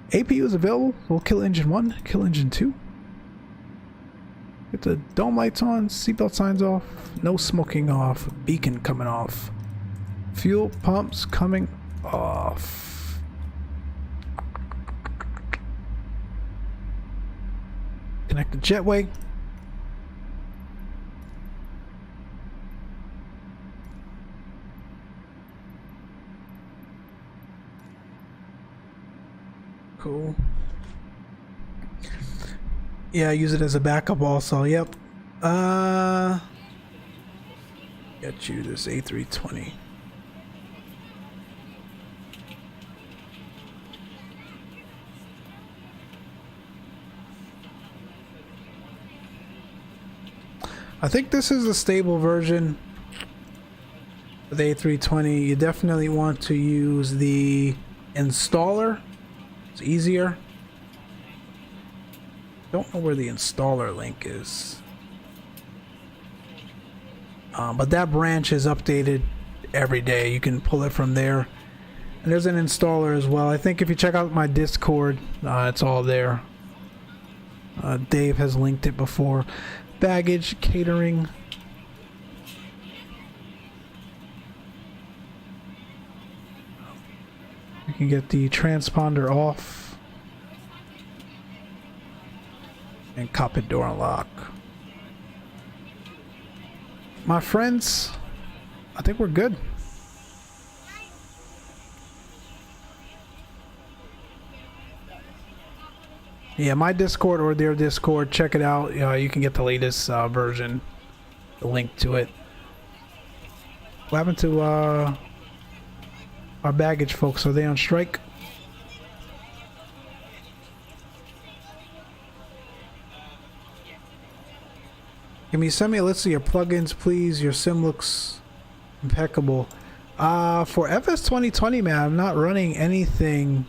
APU is available. We'll kill engine 1, kill engine 2. Get the dome lights on, seatbelt signs off, no smoking off, beacon coming off. Fuel pumps coming off. Connect the jetway. Cool. Yeah, I use it as a backup also. Yep. Get you this A320. I think this is a stable version of the A320. You definitely want to use the installer. It's easier. Don't know where the installer link is. But that branch is updated every day. You can pull it from there. And there's an installer as well. I think if you check out my Discord, it's all there. Dave has linked it before. Baggage, catering. You can get the transponder off. And cockpit door unlock. My friends, I think we're good. Yeah, my Discord or their Discord. Check it out. You can get the latest version. The link to it. What happened to our baggage folks? Are they on strike? Can you send me a list of your plugins, please? Your sim looks impeccable. For FS 2020, man, I'm not running anything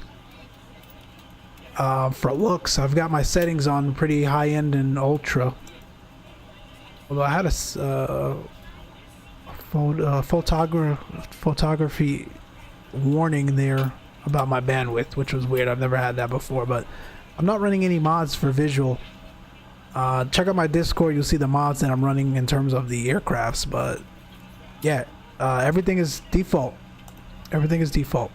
for looks. I've got my settings on pretty high end and ultra. Although I had a photography warning there about my bandwidth, which was weird. I've never had that before, but I'm not running any mods for visual. Check out my Discord. You'll see the mods that I'm running in terms of the aircrafts, but yeah, everything is default. Everything is default.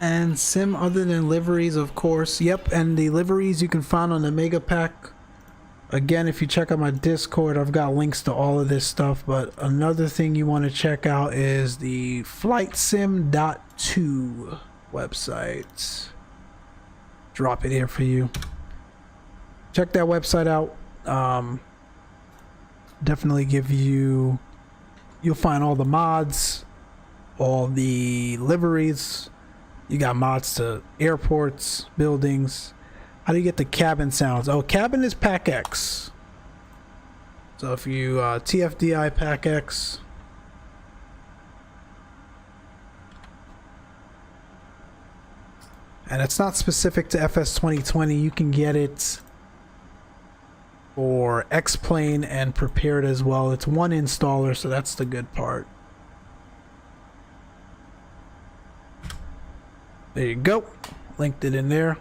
And sim other than liveries, of course. Yep, and the liveries you can find on the mega pack. Again, if you check out my Discord, I've got links to all of this stuff. But another thing you want to check out is the FlightSim.2 website. Drop it here for you. Check that website out. Definitely give you... You'll find all the mods, all the liveries. You got mods to airports, buildings. How do you get the cabin sounds? Oh, cabin is Pack X. So if you TFDI Pack X. And it's not specific to FS 2020. You can get it for Xplane and Prepared as well. It's one installer, so that's the good part. There you go. Linked it in there.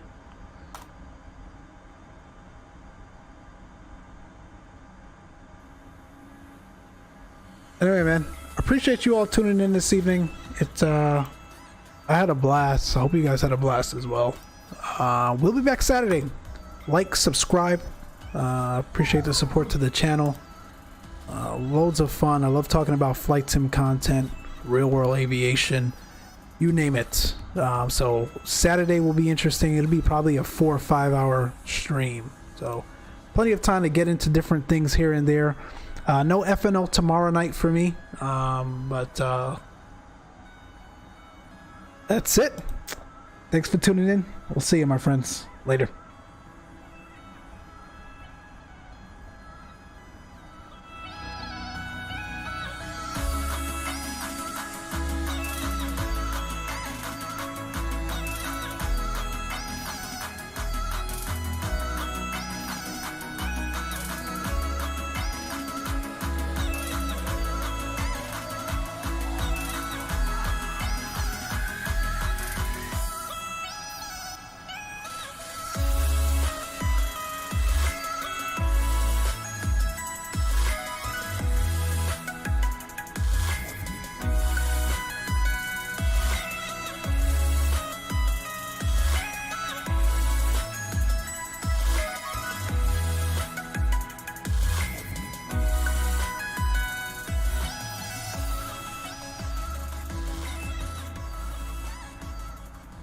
Anyway, man, appreciate you all tuning in this evening. I had a blast. I hope you guys had a blast as well. We'll be back Saturday. Like, subscribe. Appreciate the support to the channel. Loads of fun. I love talking about flight sim content, real world aviation. You name it. So Saturday will be interesting. It'll be probably a 4 or 5 hour stream. So plenty of time to get into different things here and there. No FNO tomorrow night for me. But that's it. Thanks for tuning in. We'll see you, my friends. Later.